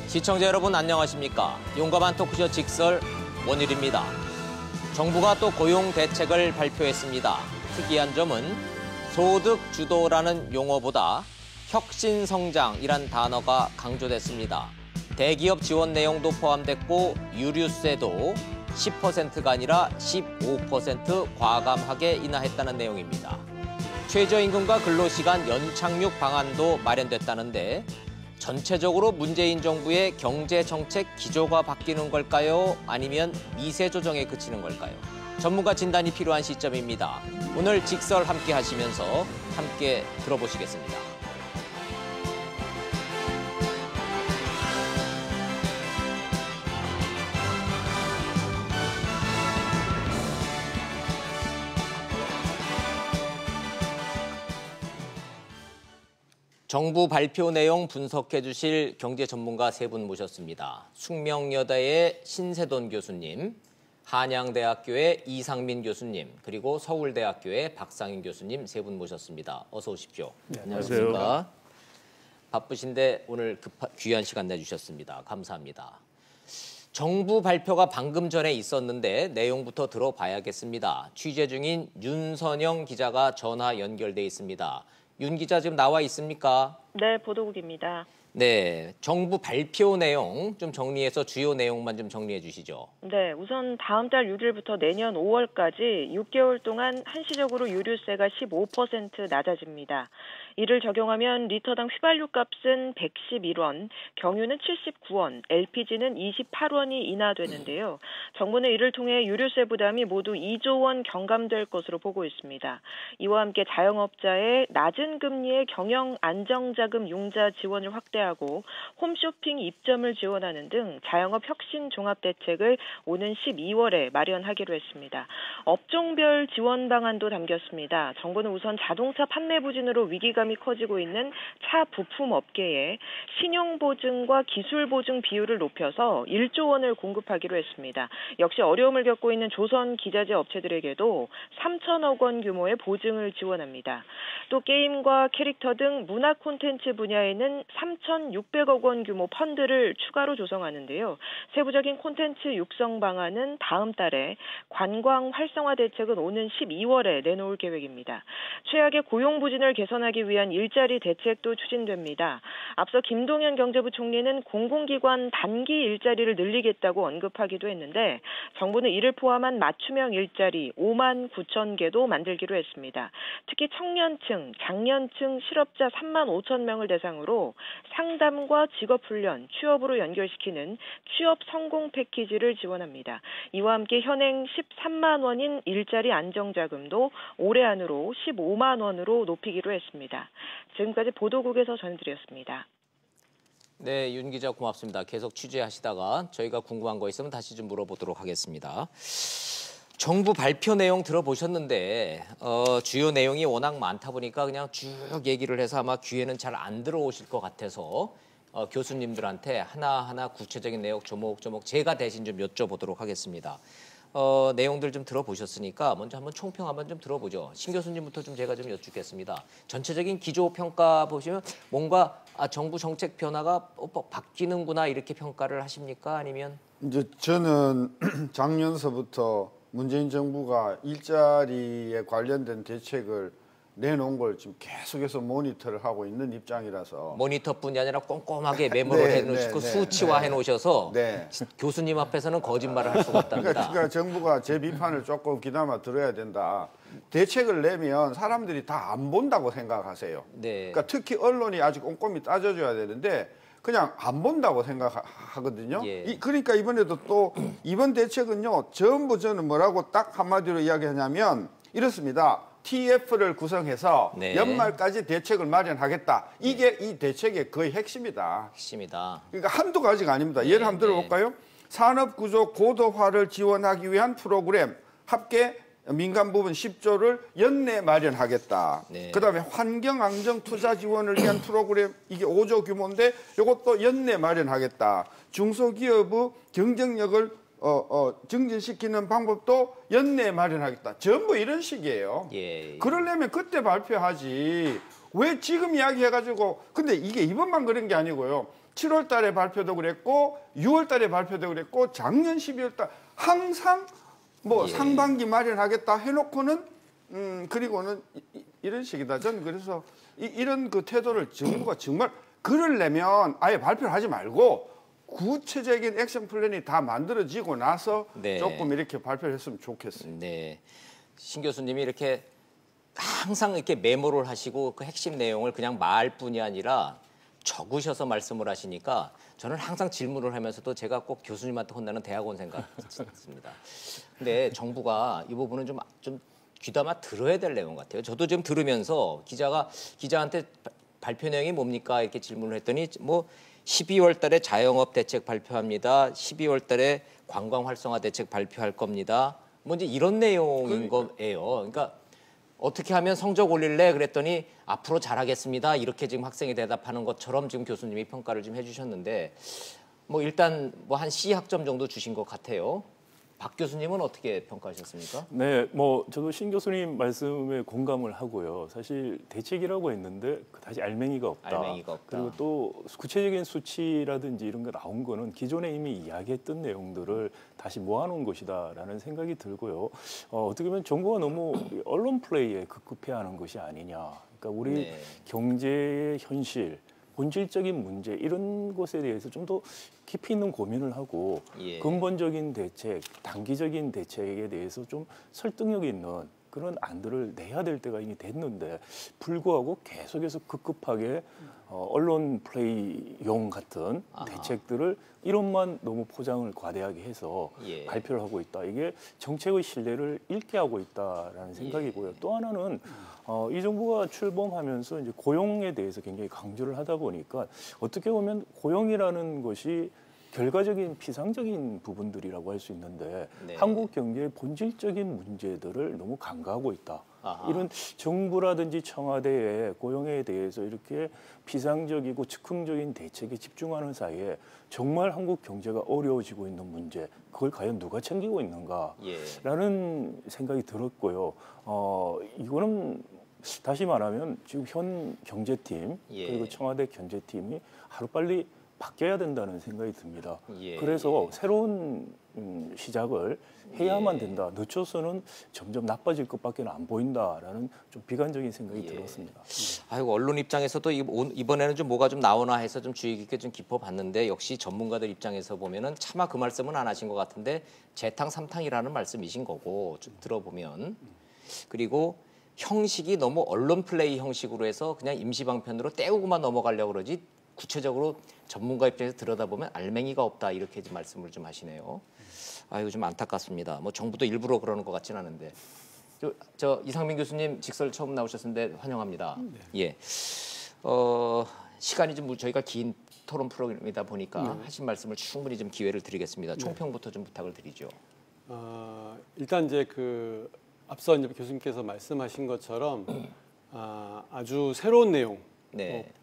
시청자 여러분 안녕하십니까? 용감한 토크쇼 직설 원일입니다. 정부가 또 고용 대책을 발표했습니다. 특이한 점은 소득 주도라는 용어보다 혁신 성장이란 단어가 강조됐습니다. 대기업 지원 내용도 포함됐고 유류세도 10%가 아니라 15% 과감하게 인하했다는 내용입니다. 최저임금과 근로시간 연착륙 방안도 마련됐다는데 전체적으로 문재인 정부의 경제정책 기조가 바뀌는 걸까요? 아니면 미세 조정에 그치는 걸까요? 전문가 진단이 필요한 시점입니다. 오늘 직설 함께 하시면서 함께 들어보시겠습니다. 정부 발표 내용 분석해 주실 경제 전문가 세 분 모셨습니다. 숙명여대의 신세돈 교수님, 한양대학교의 이상민 교수님, 그리고 서울대학교의 박상인 교수님 세 분 모셨습니다. 어서 오십시오. 네, 안녕하십니까. 바쁘신데 오늘 귀한 시간 내주셨습니다. 감사합니다. 정부 발표가 방금 전에 있었는데 내용부터 들어봐야겠습니다. 취재 중인 윤선영 기자가 전화 연결돼 있습니다. 윤 기자 지금 나와 있습니까? 네, 보도국입니다. 네, 정부 발표 내용 좀 정리해서 주요 내용만 좀 정리해 주시죠. 네, 우선 다음 달 6일부터 내년 5월까지 6개월 동안 한시적으로 유류세가 15% 낮아집니다. 이를 적용하면 리터당 휘발유 값은 111원, 경유는 79원, LPG는 28원이 인하되는데요. 정부는 이를 통해 유류세 부담이 모두 2조 원 경감될 것으로 보고 있습니다. 이와 함께 자영업자의 낮은 금리의 경영 안정자금 융자 지원을 확대하고 홈쇼핑 입점을 지원하는 등 자영업 혁신 종합 대책을 오는 12월에 마련하기로 했습니다. 업종별 지원 방안도 담겼습니다. 정부는 우선 자동차 판매 부진으로 위기감이 커지고 있는 차 부품 업계에 신용보증과 기술보증 비율을 높여서 1조 원을 공급하기로 했습니다. 역시 어려움을 겪고 있는 조선 기자재 업체들에게도 3천억 원 규모의 보증을 지원합니다. 또 게임과 캐릭터 등 문화 콘텐츠 분야에는 3,600억 원 규모 펀드를 추가로 조성하는데요. 세부적인 콘텐츠 육성 방안은 다음 달에, 관광 활성화 대책은 오는 12월에 내놓을 계획입니다. 최악의 고용 부진을 개선하기 위한 일자리 대책도 추진됩니다. 앞서 김동연 경제부 총리는 공공기관 단기 일자리를 늘리겠다고 언급하기도 했는데 정부는 이를 포함한 맞춤형 일자리 5만 9천 개도 만들기로 했습니다. 특히 청년층, 장년층 실업자 3만 5천 명을 대상으로 상담과 직업훈련, 취업으로 연결시키는 취업 성공 패키지를 지원합니다. 이와 함께 현행 13만 원인 일자리 안정자금도 올해 안으로 15만 원으로 높이기로 했습니다. 지금까지 보도국에서 전해드렸습니다. 네, 윤 기자 고맙습니다. 계속 취재하시다가 저희가 궁금한 거 있으면 다시 좀 물어보도록 하겠습니다. 정부 발표 내용 들어보셨는데 주요 내용이 워낙 많다 보니까 그냥 쭉 얘기를 해서 아마 귀에는 잘 안 들어오실 것 같아서 교수님들한테 하나하나 구체적인 내용 조목조목 제가 대신 좀 여쭤보도록 하겠습니다. 내용들 좀 들어보셨으니까 먼저 한번 총평 한번 좀 들어보죠. 신 교수님부터 좀 제가 좀 여쭙겠습니다. 전체적인 기조 평가 보시면 뭔가 정부 정책 변화가 바뀌는구나 이렇게 평가를 하십니까? 아니면 이제 저는 작년서부터 문재인 정부가 일자리에 관련된 대책을 내놓은 걸 지금 계속해서 모니터를 하고 있는 입장이라서 모니터뿐이 아니라 꼼꼼하게 메모를 해놓으시고 수치화해 놓으셔서 교수님 앞에서는 거짓말을 할 수가 없답니다. 그러니까 정부가 제 비판을 조금 귀담아 들어야 된다. 대책을 내면 사람들이 다 안 본다고 생각하세요. 그러니까 특히 언론이 아주 꼼꼼히 따져줘야 되는데 그냥 안 본다고 생각하거든요. 그러니까 이번에도 또 이번 대책은요. 전부 저는 뭐라고 딱 한마디로 이야기하냐면 이렇습니다. TF를 구성해서 연말까지 대책을 마련하겠다. 이게 이 대책의 거의 핵심이다. 그러니까 한두 가지가 아닙니다. 예를 한번 들어볼까요? 산업구조 고도화를 지원하기 위한 프로그램 합계 민간 부분 10조를 연내 마련하겠다. 그다음에 환경안정 투자 지원을 위한 프로그램 이게 5조 규모인데 이것도 연내 마련하겠다. 중소기업의 경쟁력을 증진시키는 방법도 연내 마련하겠다. 전부 이런 식이에요. 그러려면 그때 발표하지. 왜 지금 이야기해가지고 근데 이게 이번만 그런 게 아니고요. 7월 달에 발표도 그랬고 6월 달에 발표도 그랬고 작년 12월 달 항상 뭐 상반기 마련하겠다 해놓고는 그리고는 이런 식이다. 저는 그래서 이런 그 태도를 정부가 정말 그러려면 아예 발표를 하지 말고 구체적인 액션 플랜이 다 만들어지고 나서 조금 이렇게 발표를 했으면 좋겠어요. 네. 신 교수님이 이렇게 항상 이렇게 메모를 하시고 그 핵심 내용을 그냥 말뿐이 아니라 적으셔서 말씀을 하시니까 저는 항상 질문을 하면서도 제가 꼭 교수님한테 혼나는 대학원생 같습니다. 근데 정부가 이 부분은 좀 귀담아 들어야 될 내용 같아요. 저도 지금 들으면서 기자한테 발표 내용이 뭡니까 이렇게 질문을 했더니 뭐 12월 달에 자영업 대책 발표합니다. 12월 달에 관광 활성화 대책 발표할 겁니다. 뭐 이제 이런 내용인 거예요. 그러니까 어떻게 하면 성적 올릴래? 그랬더니 앞으로 잘하겠습니다. 이렇게 지금 학생이 대답하는 것처럼 지금 교수님이 평가를 좀 해주셨는데 뭐 일단 뭐 한 C 학점 정도 주신 것 같아요. 박 교수님은 어떻게 평가하셨습니까? 네, 뭐 저도 신 교수님 말씀에 공감을 하고요. 사실 대책이라고 했는데 다시 알맹이가 없다. 알맹이가 없다. 그리고 또 구체적인 수치라든지 이런 거 나온 거는 기존에 이미 이야기했던 내용들을 다시 모아놓은 것이다라는 생각이 들고요. 어떻게 보면 정부가 너무 언론 플레이에 급급해하는 것이 아니냐. 그러니까 우리 경제의 현실. 본질적인 문제 이런 것에 대해서 좀 더 깊이 있는 고민을 하고 근본적인 대책, 단기적인 대책에 대해서 좀 설득력 있는 그런 안들을 내야 될 때가 이미 됐는데 불구하고 계속해서 급급하게 언론 플레이용 같은 대책들을 이론만 너무 포장을 과대하게 해서 발표를 하고 있다. 이게 정책의 신뢰를 잃게 하고 있다라는 생각이고요. 또 하나는 이 정부가 출범하면서 이제 고용에 대해서 굉장히 강조를 하다 보니까 어떻게 보면 고용이라는 것이 결과적인 피상적인 부분들이라고 할 수 있는데 한국 경제의 본질적인 문제들을 너무 간과하고 있다. 이런 정부라든지 청와대의 고용에 대해서 이렇게 피상적이고 즉흥적인 대책에 집중하는 사이에 정말 한국 경제가 어려워지고 있는 문제, 그걸 과연 누가 챙기고 있는가라는 생각이 들었고요. 이거는 다시 말하면 지금 현 경제팀 그리고 청와대 경제팀이 하루빨리 바뀌어야 된다는 생각이 듭니다. 그래서 새로운 시작을 해야만 된다. 늦춰서는 점점 나빠질 것밖에 안 보인다라는 좀 비관적인 생각이 들었습니다. 아이고 언론 입장에서도 이번에는 좀 뭐가 좀 나오나 해서 좀 주의 깊게 좀 짚어봤는데 역시 전문가들 입장에서 보면은 차마 그 말씀은 안 하신 것 같은데 재탕 삼탕이라는 말씀이신 거고 좀 들어보면 그리고 형식이 너무 언론 플레이 형식으로 해서 그냥 임시방편으로 때우고만 넘어가려고 그러지 구체적으로 전문가 입장에서 들여다보면 알맹이가 없다 이렇게 말씀을 좀 하시네요. 아이고 좀 안타깝습니다. 뭐 정부도 일부러 그러는 것 같지는 않은데 저 이상민 교수님 직설 처음 나오셨는데 환영합니다. 예, 시간이 좀 저희가 긴 토론 프로그램이다 보니까 하신 말씀을 충분히 좀 기회를 드리겠습니다. 총평부터 좀 부탁을 드리죠. 일단 이제 그 앞서 이제 교수님께서 말씀하신 것처럼 아주 새로운 내용.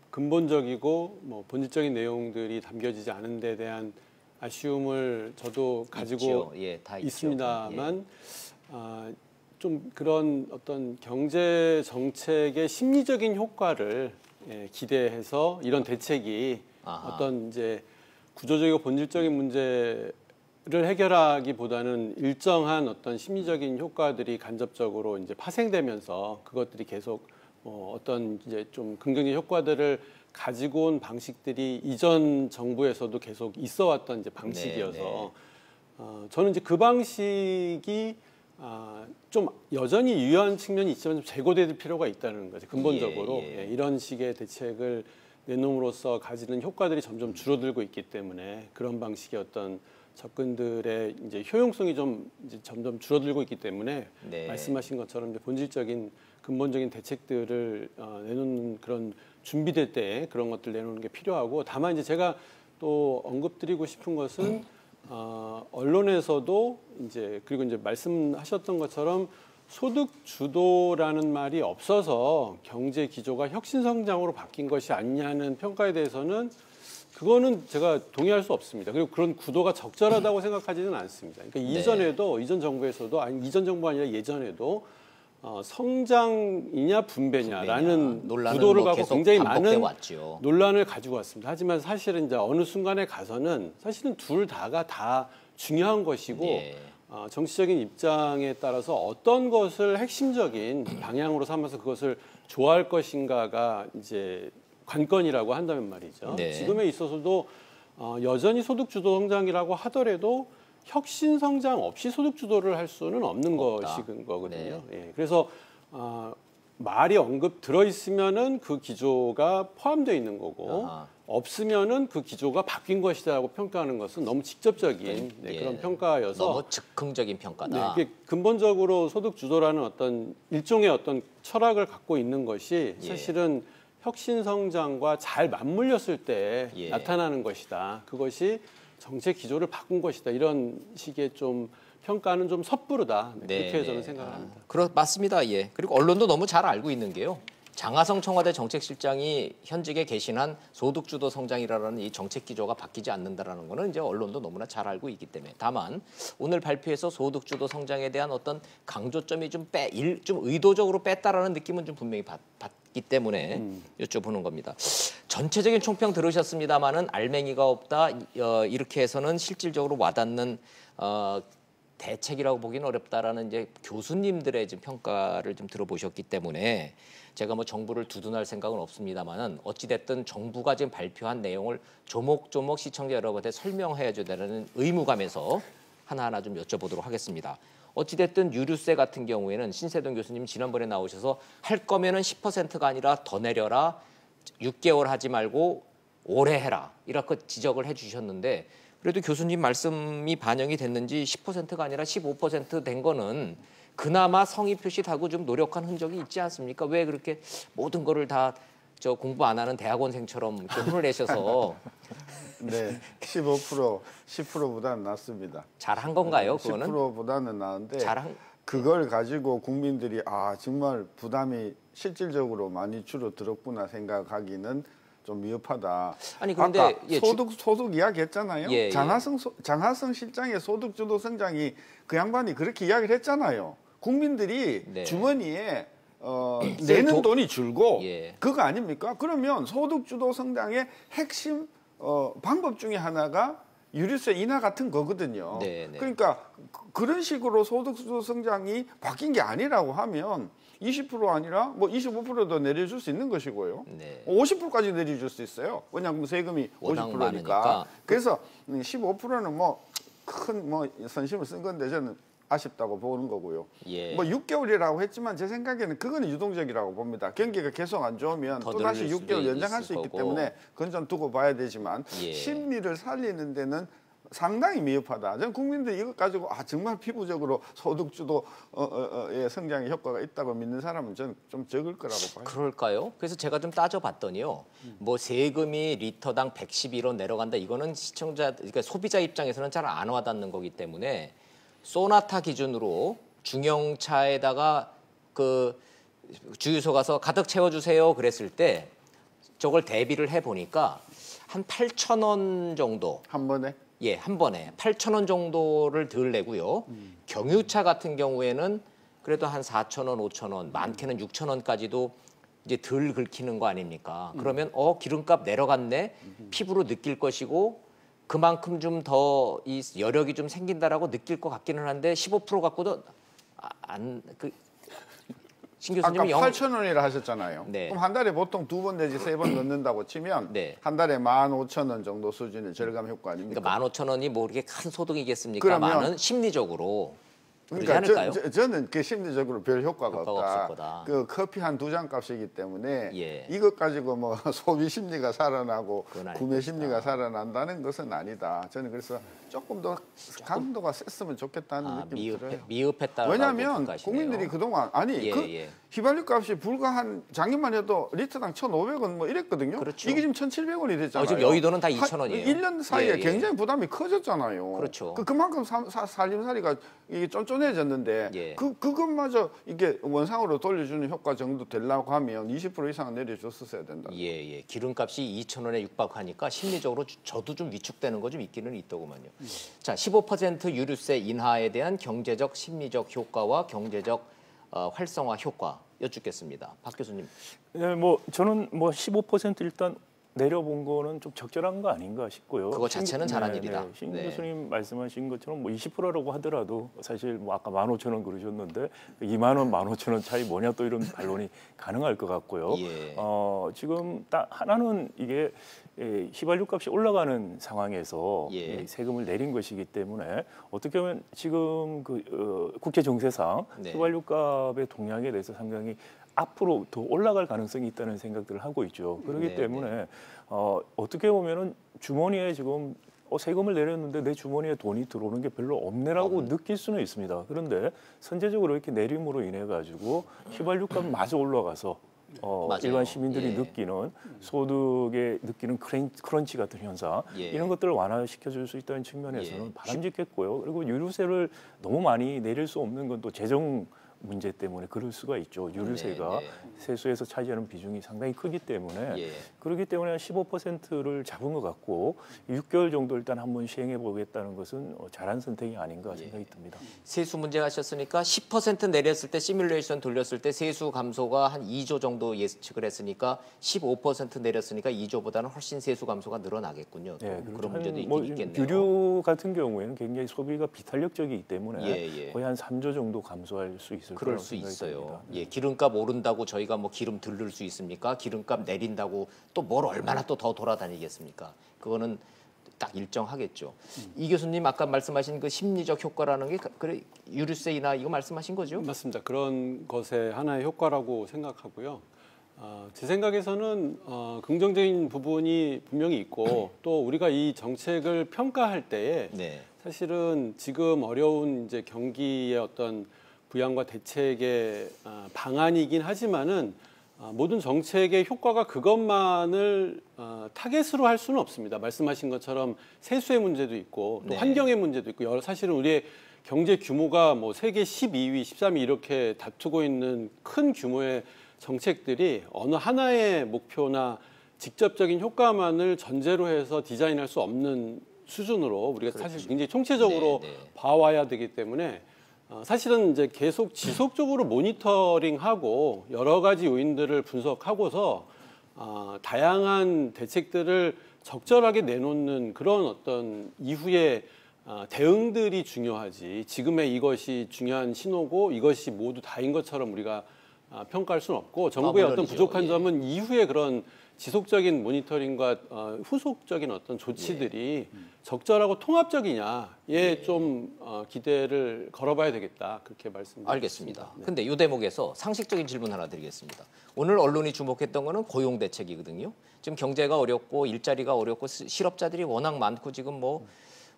근본적이고 뭐 본질적인 내용들이 담겨지지 않은 데 대한 아쉬움을 저도 가지고 있습니다만 좀 그런 어떤 경제 정책의 심리적인 효과를 기대해서 이런 대책이 어떤 이제 구조적이고 본질적인 문제를 해결하기보다는 일정한 어떤 심리적인 효과들이 간접적으로 이제 파생되면서 그것들이 계속 어떤 이제 좀 긍정적인 효과들을 가지고 온 방식들이 이전 정부에서도 계속 있어왔던 이제 방식이어서 저는 이제 그 방식이 좀 여전히 유효한 측면이 있지만 좀 재고될 필요가 있다는 거죠. 근본적으로 이런 식의 대책을 내놓음으로써 가지는 효과들이 점점 줄어들고 있기 때문에 그런 방식의 어떤 접근들의 이제 효용성이 좀 이제 점점 줄어들고 있기 때문에 말씀하신 것처럼 이제 본질적인 근본적인 대책들을 내놓는 그런 준비될 때 그런 것들 내놓는 게 필요하고 다만 이제 제가 또 언급드리고 싶은 것은 언론에서도 이제 그리고 이제 말씀하셨던 것처럼 소득 주도라는 말이 없어서 경제 기조가 혁신 성장으로 바뀐 것이 아니냐는 평가에 대해서는 그거는 제가 동의할 수 없습니다. 그리고 그런 구도가 적절하다고 생각하지는 않습니다. 그러니까 이전에도 이전 정부에서도 아니 이전 정부 아니라 예전에도 성장이냐 분배냐라는 구도를 갖고 굉장히 많은 왔죠. 논란을 가지고 왔습니다. 하지만 사실은 이제 어느 순간에 가서는 사실은 둘 다가 다 중요한 것이고 예. 정치적인 입장에 따라서 어떤 것을 핵심적인 방향으로 삼아서 그것을 좋아할 것인가가 이제 관건이라고 한다면 말이죠. 네. 지금에 있어서도 여전히 소득주도 성장이라고 하더라도 혁신 성장 없이 소득 주도를 할 수는 없는 거거든요. 네. 예, 그래서 말이 언급 들어 있으면은 그 기조가 포함되어 있는 거고 없으면은 그 기조가 바뀐 것이다라고 평가하는 것은 너무 직접적인 예. 그런 평가여서 너무 즉흥적인 평가다. 네, 근본적으로 소득 주도라는 어떤 일종의 어떤 철학을 갖고 있는 것이 사실은 혁신 성장과 잘 맞물렸을 때 나타나는 것이다. 그것이 정책 기조를 바꾼 것이다. 이런 식의 좀 평가는 좀 섣부르다. 그렇게 저는 생각합니다. 맞습니다. 예. 그리고 언론도 너무 잘 알고 있는 게요. 장하성 청와대 정책실장이 현직에 계신한 소득주도 성장이라는 이 정책 기조가 바뀌지 않는다라는 거는 이제 언론도 너무나 잘 알고 있기 때문에 다만 오늘 발표에서 소득주도 성장에 대한 어떤 강조점이 좀 의도적으로 뺐다라는 느낌은 좀 분명히 받기 때문에 여쭤보는 겁니다. 전체적인 총평 들으셨습니다마는 알맹이가 없다 이렇게 해서는 실질적으로 와닿는 대책이라고 보기는 어렵다라는 이제 교수님들의 지금 평가를 좀 들어보셨기 때문에 제가 뭐 정부를 두둔할 생각은 없습니다만은 어찌 됐든 정부가 지금 발표한 내용을 조목조목 시청자 여러분한테 설명해야 되는 의무감에서 하나하나 좀 여쭤보도록 하겠습니다. 어찌 됐든 유류세 같은 경우에는 신세동 교수님 지난번에 나오셔서 할 거면은 10%가 아니라 더 내려라. 6개월 하지 말고 오래 해라. 이렇게 지적을 해 주셨는데 그래도 교수님 말씀이 반영이 됐는지 10%가 아니라 15% 거는 그나마 성의 표시하고 좀 노력한 흔적이 있지 않습니까? 왜 그렇게 모든 거를 다 저 공부 안 하는 대학원생처럼 이렇게 혼을 내셔서 네, 15%, 10%보다는 낫습니다. 잘한 건가요? 그거는 10%보다는 나은데 그걸 가지고 국민들이 정말 부담이 실질적으로 많이 줄어들었구나 생각하기는 좀 미흡하다. 아니 그런데 아까 소득 이야기했잖아요. 장하성 실장의 소득주도 성장이 그 양반이 그렇게 이야기를 했잖아요. 국민들이 주머니에 내는 돈이 줄고 그거 아닙니까? 그러면 소득주도 성장의 핵심 방법 중에 하나가 유류세 인하 같은 거거든요. 그러니까 그런 식으로 소득주도 성장이 바뀐 게 아니라고 하면 20% 아니라 뭐 25%도 내려줄 수 있는 것이고요. 50%까지 내려줄 수 있어요. 왜냐하면 세금이 50%니까. 그래서 15%는 뭐 큰 선심을 쓴 건데 저는 아쉽다고 보는 거고요. 뭐 6개월이라고 했지만 제 생각에는 그거는 유동적이라고 봅니다. 경기가 계속 안 좋으면 또다시 6개월 연장할 수 있기 때문에 그건 좀 두고 봐야 되지만 심리를 살리는 데는 상당히 미흡하다. 저는 국민들이 이것 가지고 정말 피부적으로 소득주도 성장의 효과가 있다고 믿는 사람은 저는 좀 적을 거라고 봐요. 그럴까요? 그래서 제가 좀 따져봤더니요. 뭐 세금이 리터당 111원 내려간다. 이거는 그러니까 소비자 입장에서는 잘 안 와닿는 거기 때문에 소나타 기준으로 중형차에다가 그 주유소 가서 가득 채워주세요 그랬을 때 저걸 대비를 해보니까 한 8,000원 정도. 한 번에? 예, 한 번에 8,000원 정도를 덜 내고요. 경유차 같은 경우에는 그래도 한 4,000원, 5,000원, 많게는 6,000원까지도 이제 덜 긁히는 거 아닙니까? 그러면 기름값 내려갔네. 피부로 느낄 것이고 그만큼 좀 더 이 여력이 좀 생긴다라고 느낄 것 같기는 한데 15% 갖고도 신 교수님이 아까 8,000원이라 하셨잖아요. 그럼 한 달에 보통 2번 내지 3번 넣는다고 치면 한 달에 15,000원 정도 수준의 절감 효과 아닙니까? 그러니까 15,000원이 뭐 그렇게 큰 소득이겠습니까? 많은 심리적으로 그러니까 저는 그 심리적으로 별 효과가 없다. 그 커피 한 2잔 값이기 때문에 이것 가지고 뭐 소비 심리가 살아나고 구매 심리가 살아난다는 것은 아니다. 저는 그래서 조금 더 강도가 셌으면 좋겠다는 느낌이 들어요. 미흡했다. 왜냐하면 국민들이 그동안 휘발유 값이 불과 한 작년만 해도 리터당 1,500원 뭐 이랬거든요. 그렇죠. 이게 지금 1,700원이 됐잖아요. 지금 여의도는 다 2,000원이에요. 1년 사이에 굉장히 부담이 커졌잖아요. 그렇죠. 그만큼 살림살이가 이게 쫀쫀해졌는데 그것마저 이게 원상으로 돌려주는 효과 정도 되려고 하면 20% 이상은 내려줬었어야 된다. 기름값이 2,000원에 육박하니까 심리적으로 저도 좀 위축되는 거 좀 있기는 있더구만요. 자, 15% 유류세 인하에 대한 경제적, 심리적 효과와 경제적 활성화 효과 여쭙겠습니다. 박 교수님. 네, 뭐 저는 뭐 15% 일단 내려본 거는 좀 적절한 거 아닌가 싶고요. 그거 자체는 잘한 일이다. 신 네. 교수님 말씀하신 것처럼 뭐 20%라고 하더라도 사실 뭐 아까 15,000원 그러셨는데 2만 원, 15,000원 차이 뭐냐 또 이런 반론이 가능할 것 같고요. 예. 지금 딱 하나는 이게 휘발유 값이 올라가는 상황에서 예. 세금을 내린 것이기 때문에 어떻게 보면 지금 국제 정세상 네. 휘발유 값의 동향에 대해서 상당히 앞으로 더 올라갈 가능성이 있다는 생각들을 하고 있죠. 그렇기 네, 때문에 어떻게 보면은 주머니에 지금 세금을 내렸는데 내 주머니에 돈이 들어오는 게 별로 없네라고 느낄 수는 있습니다. 그런데 선제적으로 이렇게 내림으로 인해 가지고 휘발유값 마저 올라가서 일반 시민들이 예. 느끼는 소득에 느끼는 크런치 같은 현상 예. 이런 것들을 완화시켜줄 수 있다는 측면에서는 예. 바람직했고요. 그리고 유류세를 너무 많이 내릴 수 없는 건 또 재정 문제 때문에 그럴 수가 있죠. 유류세가 네. 세수에서 차지하는 비중이 상당히 크기 때문에 예. 그렇기 때문에 15%를 잡은 것 같고 6개월 정도 일단 한번 시행해 보겠다는 것은 잘한 선택이 아닌가 생각이 듭니다. 세수 문제 하셨으니까 10% 내렸을 때 시뮬레이션 돌렸을 때 세수 감소가 한 2조 정도 예측을 했으니까 15% 내렸으니까 2조보다는 훨씬 세수 감소가 늘어나겠군요. 네, 그런 문제도 있긴 뭐 있겠네요. 유류 같은 경우에는 굉장히 소비가 비탄력적이기 때문에 예. 거의 한 3조 정도 감소할 수 있을 그럴 거라고 수 생각이 있어요. 듭니다. 예, 기름값 오른다고 저희가 뭐 기름 들를 수 있습니까? 기름값 내린다고 또 뭘 얼마나 또 더 돌아다니겠습니까? 그거는 딱 일정하겠죠. 이 교수님 아까 말씀하신 그 심리적 효과라는 게 그래 유류세나 이거 말씀하신 거죠? 맞습니다. 그런 것의 하나의 효과라고 생각하고요. 제 생각에서는 긍정적인 부분이 분명히 있고 또 우리가 이 정책을 평가할 때에 네. 사실은 지금 어려운 이제 경기의 어떤 부양과 대책의 방안이긴 하지만은 모든 정책의 효과가 그것만을 타겟으로 할 수는 없습니다. 말씀하신 것처럼 세수의 문제도 있고 또 네. 환경의 문제도 있고 사실은 우리의 경제 규모가 뭐 세계 12위, 13위 이렇게 다투고 있는 큰 규모의 정책들이 어느 하나의 목표나 직접적인 효과만을 전제로 해서 디자인할 수 없는 수준으로 우리가 사실 굉장히 총체적으로 봐와야 되기 때문에 사실은 이제 계속 지속적으로 모니터링하고 여러 가지 요인들을 분석하고서 다양한 대책들을 적절하게 내놓는 그런 어떤 이후의 대응들이 중요하지 지금의 이것이 중요한 신호고 이것이 모두 다인 것처럼 우리가 평가할 수는 없고 정부의 어떤 부족한 점은 이후에 그런 지속적인 모니터링과 후속적인 어떤 조치들이 적절하고 통합적이냐에 좀 기대를 걸어봐야 되겠다 그렇게 말씀드립니다. 알겠습니다. 근데 이 대목에서 상식적인 질문 하나 드리겠습니다. 오늘 언론이 주목했던 거는 고용 대책이거든요. 지금 경제가 어렵고 일자리가 어렵고 실업자들이 워낙 많고 지금 뭐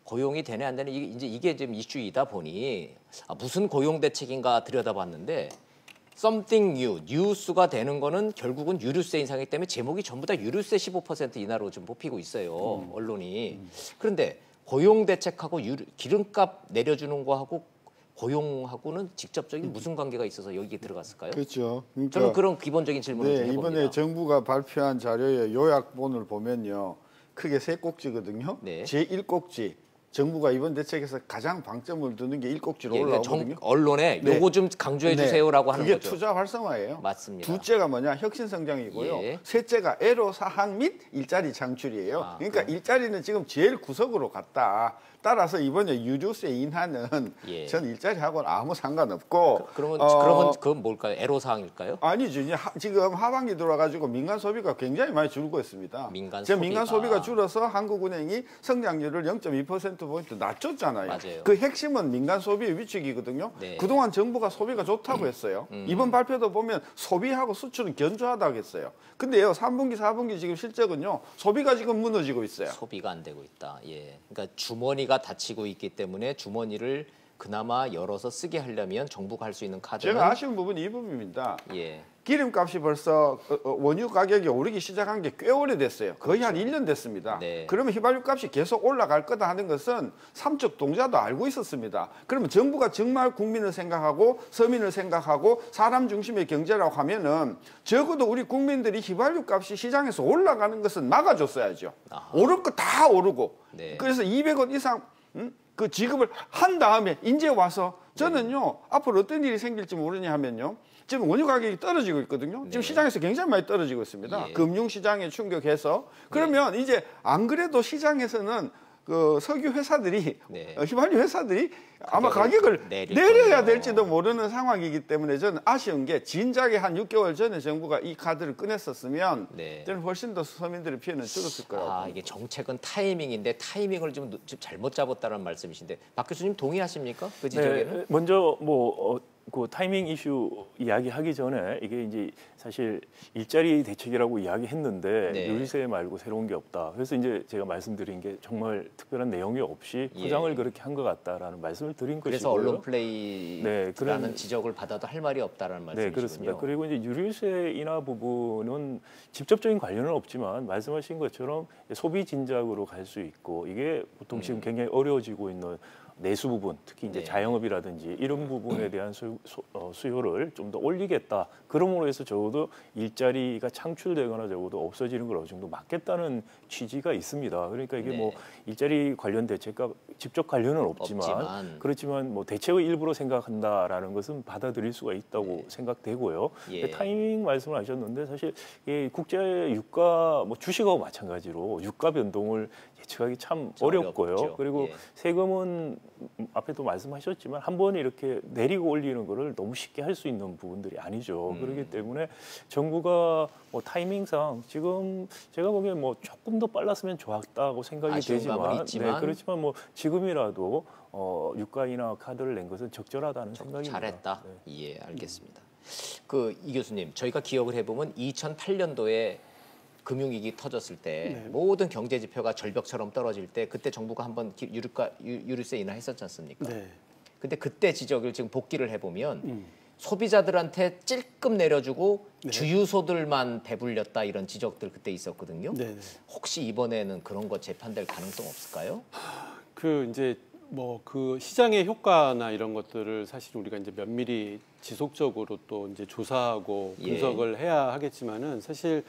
고용이 되네 안 되네 이게 지금 이슈이다 보니 무슨 고용 대책인가 들여다봤는데 something new, 뉴스가 되는 거는 결국은 유류세 인상이기 때문에 제목이 전부 다 유류세 15% 인하로 좀 뽑히고 있어요. 언론이. 그런데 고용 대책하고 기름값 내려주는 거하고 고용하고는 직접적인 무슨 관계가 있어서 여기에 들어갔을까요? 그렇죠. 그러니까 저는 그런 기본적인 질문을 좀 해봅니다. 이번에 정부가 발표한 자료의 요약본을 보면요. 크게 세 꼭지거든요. 네. 제1꼭지. 정부가 이번 대책에서 가장 방점을 두는 게 1꼭지로 올라오거든요. 언론에 요거 좀 강조해 주세요라고 하는 그게 거죠. 투자 활성화예요. 맞습니다. 둘째가 뭐냐? 혁신성장이고요. 예. 셋째가 애로사항 및 일자리 창출이에요. 그러니까 일자리는 지금 제일 구석으로 갔다. 따라서 이번에 유류세 인하는 전 일자리하고는 아무 상관없고. 그러면 그건 뭘까요? 애로사항일까요? 아니죠. 지금 하반기 들어와가지고 민간 소비가 굉장히 많이 줄고 있습니다. 민간 소비가 줄어서 한국은행이 성장률을 0.2%포인트 낮췄잖아요. 맞아요. 그 핵심은 민간 소비의 위축이거든요. 네. 그동안 정부가 소비가 좋다고 했어요. 이번 발표도 보면 소비하고 수출은 견조하다고 했어요. 근데요, 3분기, 4분기 지금 실적은요, 소비가 지금 무너지고 있어요. 소비가 안 되고 있다. 예. 그러니까 주머니가 닫히고 있기 때문에 주머니를 그나마 열어서 쓰게 하려면 정부가 할 수 있는 카드는 제가 아쉬운 부분이 이 부분입니다. 예. 기름값이 벌써 원유 가격이 오르기 시작한 게 꽤 오래됐어요. 거의 한 1년 됐습니다. 네. 그러면 휘발유 값이 계속 올라갈 거다 하는 것은 삼척 동자도 알고 있었습니다. 그러면 정부가 정말 국민을 생각하고 서민을 생각하고 사람 중심의 경제라고 하면은 적어도 우리 국민들이 휘발유 값이 시장에서 올라가는 것은 막아줬어야죠. 오를 거 다 오르고. 네. 그래서 200원 이상 그 지급을 한 다음에 이제 와서 저는요 앞으로 어떤 일이 생길지 모르냐 하면요. 지금 원유 가격이 떨어지고 있거든요. 지금 시장에서 굉장히 많이 떨어지고 있습니다. 금융시장에 충격해서. 그러면 이제 안 그래도 시장에서는 그 석유 회사들이 휘발유 회사들이 아마 가격을 내려야 될지도 모르는 상황이기 때문에 저는 아쉬운 게 진작에 한 6개월 전에 정부가 이 카드를 꺼냈었으면 저는 훨씬 더 서민들의 피해는 줄었을 거라고. 이게 정책은 타이밍인데 타이밍을 좀 잘못 잡았다는 말씀이신데 박 교수님 동의하십니까? 그 지적에는? 네, 먼저 그 타이밍 이슈 이야기하기 전에 이게 이제 사실 일자리 대책이라고 이야기했는데 유리세 말고 새로운 게 없다. 그래서 이제 제가 말씀드린 게 정말 특별한 내용이 없이 포장을 그렇게 한 것 같다라는 말씀을 드린 것이고요. 그래서 언론 플레이라는 지적을 받아도 할 말이 없다라는 말씀이시군요. 네, 그렇습니다. 그리고 이제 유류세 인하 부분은 직접적인 관련은 없지만 말씀하신 것처럼 소비 진작으로 갈 수 있고 이게 보통 지금 굉장히 어려워지고 있는 내수 부분, 특히 이제 자영업이라든지 이런 부분에 대한 수요를 좀 더 올리겠다. 그러므로 해서 적어도 일자리가 창출되거나 적어도 없어지는 걸 어느 정도 막겠다는 취지가 있습니다. 그러니까 이게 뭐 일자리 관련 대책과 직접 관련은 없지만 그렇지만 뭐 대책의 일부로 생각한다라는 것은 받아들일 수가 있다고 생각되고요. 타이밍 말씀을 하셨는데 사실 국제 유가 뭐 주식하고 마찬가지로 유가 변동을 예측하기 참 어렵고요. 어렵죠. 그리고 세금은 앞에도 말씀하셨지만 한 번에 이렇게 내리고 올리는 거를 너무 쉽게 할 수 있는 부분들이 아니죠. 그렇기 때문에 정부가 뭐 타이밍상 지금 제가 보기엔 뭐 조금 더 빨랐으면 좋았다고 생각이 되지만 그렇지만 뭐 지금이라도 유가 인하 카드를 낸 것은 적절하다는 생각입니다. 잘했다. 예, 알겠습니다. 이 교수님, 저희가 기억을 해보면 2008년도에 금융위기 터졌을 때 모든 경제 지표가 절벽처럼 떨어질 때 그때 정부가 한번 유류세 인하했었지 않습니까? 근데 그때 지적을 지금 복기를 해보면 소비자들한테 찔끔 내려주고 주유소들만 배불렸다 이런 지적들 그때 있었거든요. 혹시 이번에는 그런 거 재판될 가능성 없을까요? 이제 뭐 그 시장의 효과나 이런 것들을 사실 우리가 이제 면밀히 지속적으로 또 이제 조사하고 분석을 해야 하겠지만은 사실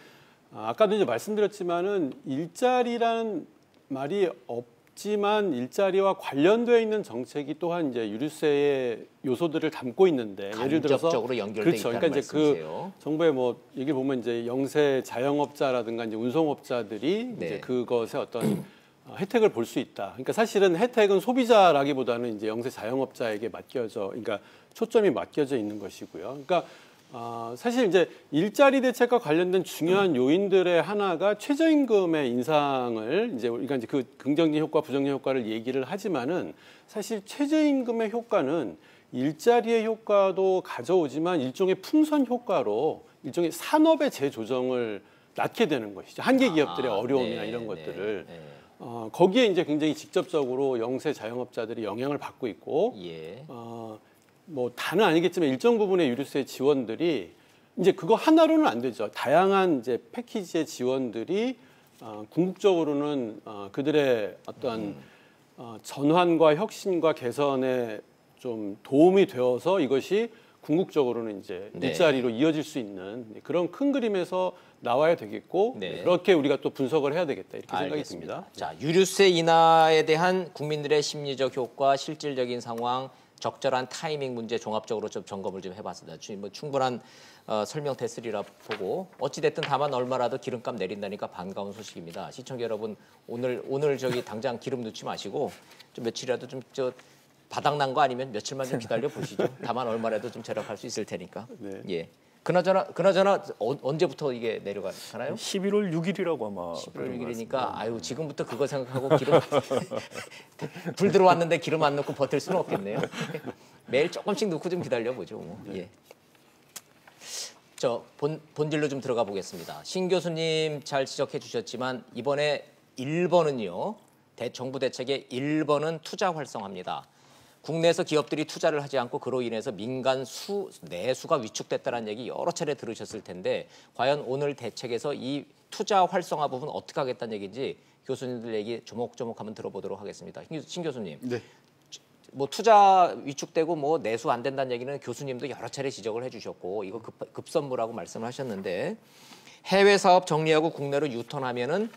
아까도 이제 말씀드렸지만은 일자리라는 말이 없지만 일자리와 관련되어 있는 정책이 또한 이제 유류세의 요소들을 담고 있는데 예를 들어서 간접적으로 연결돼 있다는 그러니까 이제 말씀이세요. 정부의 뭐 얘기를 보면 이제 영세 자영업자라든가 이제 운송업자들이 이제 그것의 어떤 혜택을 볼 수 있다. 그러니까 사실은 혜택은 소비자라기보다는 이제 영세 자영업자에게 그러니까 초점이 맡겨져 있는 것이고요. 그러니까 사실 이제 일자리 대책과 관련된 중요한 요인들의 하나가 최저임금의 인상을 이제 우리가 이제 그 긍정적 효과, 부정적 효과를 얘기를 하지만은 사실 최저임금의 효과는 일자리의 효과도 가져오지만 일종의 풍선 효과로 일종의 산업의 재조정을 낳게 되는 것이죠. 한계 기업들의 어려움이나 이런 것들을. 거기에 이제 굉장히 직접적으로 영세 자영업자들이 영향을 받고 있고, 뭐 다는 아니겠지만 일정 부분의 유류세 지원들이 이제 그거 하나로는 안 되죠. 다양한 이제 패키지의 지원들이 궁극적으로는 그들의 어떤 전환과 혁신과 개선에 좀 도움이 되어서 이것이 궁극적으로는 이제 일자리로 이어질 수 있는 그런 큰 그림에서 나와야 되겠고 그렇게 우리가 또 분석을 해야 되겠다 이렇게 생각이 듭니다. 자, 유류세 인하에 대한 국민들의 심리적 효과, 실질적인 상황, 적절한 타이밍 문제 종합적으로 좀 점검을 좀 해봤습니다. 뭐 충분한 설명 됐으리라 보고 어찌 됐든 다만 얼마라도 기름값 내린다니까 반가운 소식입니다. 시청자 여러분 오늘 저기 당장 기름 넣지 마시고 좀 며칠이라도 좀 바닥난 거 아니면 며칠만 좀 기다려 보시죠. 다만 얼마라도 좀 절약할 수 있을 테니까. 예. 그나저나 언제부터 이게 내려가나요? 11월 6일이라고 아마. 11월 6일이니까 아유 지금부터 그거 생각하고 기름 불 들어왔는데 기름 안 넣고 버틸 수는 없겠네요. 매일 조금씩 넣고 좀 기다려 보죠. 뭐. 예. 본질로 좀 들어가 보겠습니다. 신 교수님 잘 지적해 주셨지만 이번에 1번은요. 정부 대책의 1번은 투자 활성화입니다. 국내에서 기업들이 투자를 하지 않고 그로 인해서 민간 내수가 위축됐다는 얘기 여러 차례 들으셨을 텐데 과연 오늘 대책에서 이 투자 활성화 부분 어떻게 하겠다는 얘기인지 교수님들 얘기 조목조목 한번 들어보도록 하겠습니다. 신 교수님. 뭐 투자 위축되고 뭐 내수 안 된다는 얘기는 교수님도 여러 차례 지적을 해주셨고 이거 급선무라고 말씀을 하셨는데 해외 사업 정리하고 국내로 유턴하면은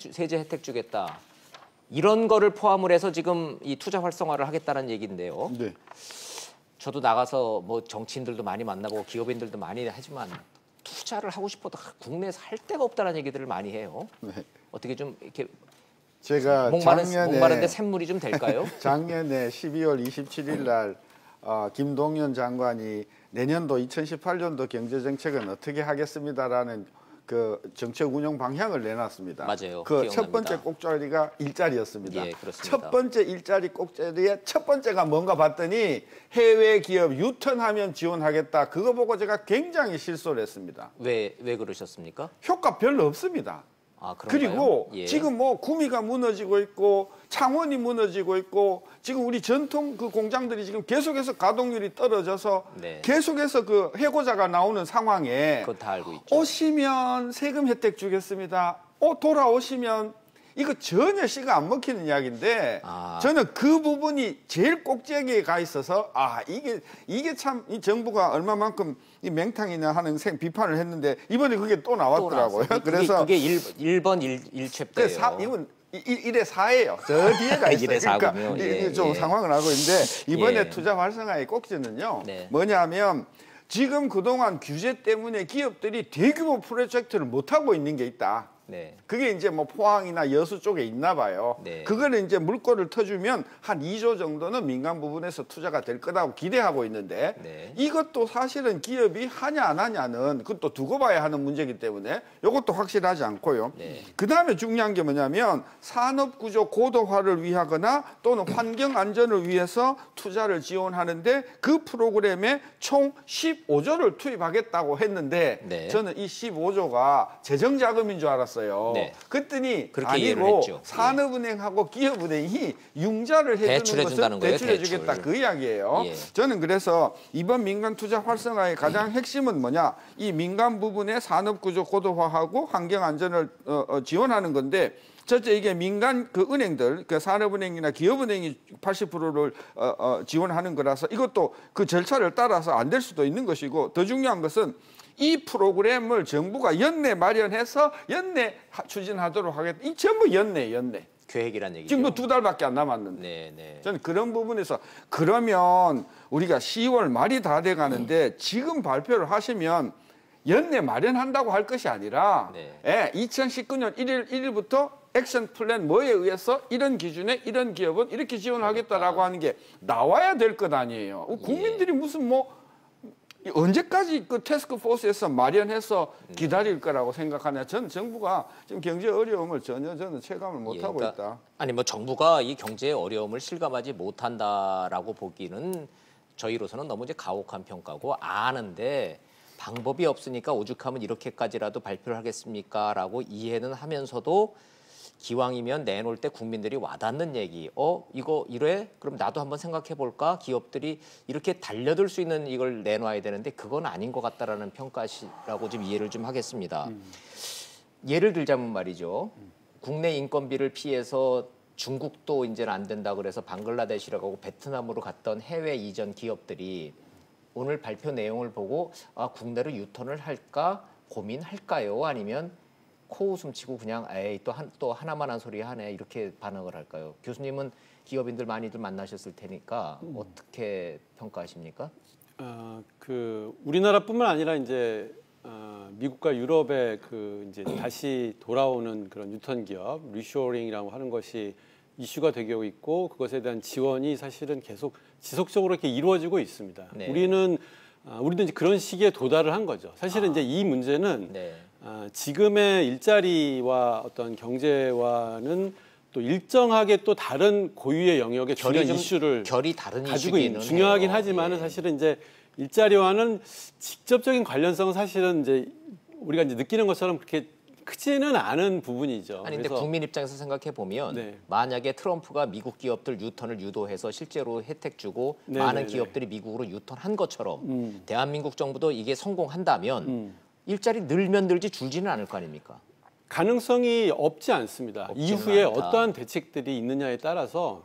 세제 혜택 주겠다. 이런 거를 포함을 해서 지금 이 투자 활성화를 하겠다는 얘기인데요. 네. 저도 나가서 뭐 정치인들도 많이 만나보고 기업인들도 많이 하지만 투자를 하고 싶어도 국내에서 할 데가 없다는 얘기들을 많이 해요. 네. 어떻게 좀 이렇게 제가 목마른데 샘물이 좀 될까요? 작년에 12월 27일 날 김동연 장관이 내년도 2018년도 경제정책은 어떻게 하겠습니다라는 그 정책 운영 방향을 내놨습니다. 맞아요. 그 첫 번째 꼭자리가 일자리였습니다. 예, 그렇습니다. 첫 번째 일자리 꼭자리의 첫 번째가 뭔가 봤더니 해외 기업 유턴하면 지원하겠다. 그거 보고 제가 굉장히 실소를 했습니다. 왜 그러셨습니까? 효과 별로 없습니다. 아, 그런가요? 그리고 예. 지금 뭐 구미가 무너지고 있고 창원이 무너지고 있고 지금 우리 전통 그 공장들이 지금 계속해서 가동률이 떨어져서 네. 계속해서 그 해고자가 나오는 상황에 그거 다 알고 있죠. 오시면 세금 혜택 주겠습니다. 돌아오시면 이거 전혀 씨가 안 먹히는 이야기인데 저는 그 부분이 제일 꼭지기에 가 있어서 이게 참 이 정부가 얼마만큼 이 맹탕이냐 하는 비판을 했는데 이번에 그게 또 나왔더라고요. 그래서 그게 1번 1챕터예요. 이건 1에 4예요. 저 뒤에가 있어요. 1에 4군요. 그러니까 예, 좀 상황을 알고 있는데 이번에 예. 투자 활성화의 꼭지는요. 네. 뭐냐면 지금 그동안 규제 때문에 기업들이 대규모 프로젝트를 못하고 있는 게 있다. 네. 그게 이제 뭐 포항이나 여수 쪽에 있나 봐요. 네. 그거를 이제 물꼬를 터주면 한 2조 정도는 민간 부분에서 투자가 될 거라고 기대하고 있는데 네. 이것도 사실은 기업이 하냐 안 하냐는 그것도 두고 봐야 하는 문제이기 때문에 이것도 확실하지 않고요. 네. 그다음에 중요한 게 뭐냐면 산업구조 고도화를 위하거나 또는 환경 안전을 위해서 투자를 지원하는데 그 프로그램에 총 15조를 투입하겠다고 했는데 네. 저는 이 15조가 재정자금인 줄 알았어요. 네. 그랬더니 그렇게 이해를 아니고 했죠. 산업은행하고 기업은행이 융자를 해주는 대출해준다는 것을 거예요, 대출해주겠다 대출. 그 이야기예요. 예. 저는 그래서 이번 민간 투자 활성화의 가장 핵심은 뭐냐? 이 민간 부분의 산업구조 고도화하고 환경 안전을 지원하는 건데. 첫째 이게 민간 그 은행들, 그 산업은행이나 기업은행이 80%를 지원하는 거라서 이것도 그 절차를 따라서 안 될 수도 있는 것이고 더 중요한 것은 이 프로그램을 정부가 연내 마련해서 연내 추진하도록 하겠다. 이 전부 연내. 계획이란 얘기죠. 지금 뭐 2달밖에 안 남았는데. 네. 저는 그런 부분에서 그러면 우리가 10월 말이 다 돼 가는데 지금 발표를 하시면 연내 마련한다고 할 것이 아니라 2019년 1월 1일부터 액션 플랜 뭐에 의해서 이런 기준에 이런 기업은 이렇게 지원하겠다라고 하는 게 나와야 될 것 아니에요. 국민들이 무슨 뭐 언제까지 그 태스크포스에서 마련해서 기다릴 거라고 생각하냐. 전 정부가 지금 경제 어려움을 전혀 저는 체감을 못하고 있다. 아니 뭐 정부가 이 경제의 어려움을 실감하지 못한다라고 보기는 저희로서는 너무 이제 가혹한 평가고 아는데 방법이 없으니까 오죽하면 이렇게까지라도 발표를 하겠습니까라고 이해는 하면서도 기왕이면 내놓을 때 국민들이 와닿는 얘기. 이거 이래? 그럼 나도 한번 생각해 볼까? 기업들이 이렇게 달려들 수 있는 이걸 내놔야 되는데 그건 아닌 것 같다라는 평가라고 좀 이해를 좀 하겠습니다. 예를 들자면 말이죠. 국내 인건비를 피해서 중국도 이제는 안 된다 그래서 방글라데시라고 하고 베트남으로 갔던 해외 이전 기업들이 오늘 발표 내용을 보고 국내로 유턴을 할까 고민할까요? 아니면 코웃음 치고 그냥 또 하나만 한 소리 하네 이렇게 반응을 할까요? 교수님은 기업인들 많이들 만나셨을 테니까 어떻게 평가하십니까? 우리나라뿐만 아니라 이제 미국과 유럽의 그 이제 다시 돌아오는 그런 유턴 기업 리쇼어링이라고 하는 것이 이슈가 되고 있고 그것에 대한 지원이 사실은 계속 지속적으로 이렇게 이루어지고 있습니다. 네. 우리도 이제 그런 시기에 도달을 한 거죠. 사실은 이제 이 문제는 지금의 일자리와 어떤 경제와는 또 일정하게 또 다른 고유의 영역의 중요한 이슈를 결이 다른 가지고 있는 중요하긴 하지만은 사실은 이제 일자리와는 직접적인 관련성은 사실은 이제 우리가 이제 느끼는 것처럼 그렇게 크지는 않은 부분이죠. 아니 근데 국민 입장에서 생각해 보면 만약에 트럼프가 미국 기업들 유턴을 유도해서 실제로 혜택 주고 많은 기업들이 미국으로 유턴한 것처럼 대한민국 정부도 이게 성공한다면 일자리 늘면 늘지 줄지는 않을 거 아닙니까? 가능성이 없지 않습니다. 이후에 어떠한 대책들이 있느냐에 따라서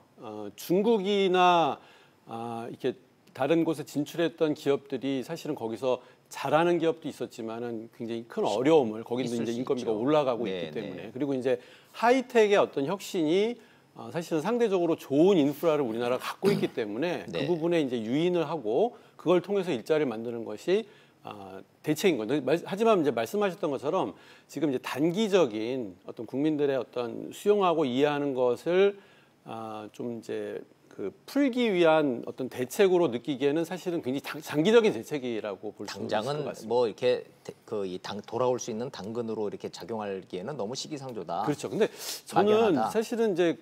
중국이나 이렇게 다른 곳에 진출했던 기업들이 사실은 거기서 잘하는 기업도 있었지만은 굉장히 큰 어려움을 거기도 이제 인건비가 올라가고 있기 때문에 그리고 이제 하이텍의 어떤 혁신이 사실은 상대적으로 좋은 인프라를 우리나라가 갖고 있기 때문에 네. 그 부분에 이제 유인을 하고 그걸 통해서 일자리를 만드는 것이 대책인 거죠. 하지만 이제 말씀하셨던 것처럼 지금 이제 단기적인 어떤 국민들의 어떤 수용하고 이해하는 것을 좀 이제 그 풀기 위한 어떤 대책으로 느끼기에는 사실은 굉장히 장기적인 대책이라고 볼 수 있을 것 당장은 같습니다. 뭐 이렇게 돌아올 수 있는 당근으로 이렇게 작용하기에는 너무 시기상조다. 그렇죠. 근데 저는 막연하다. 사실은 이제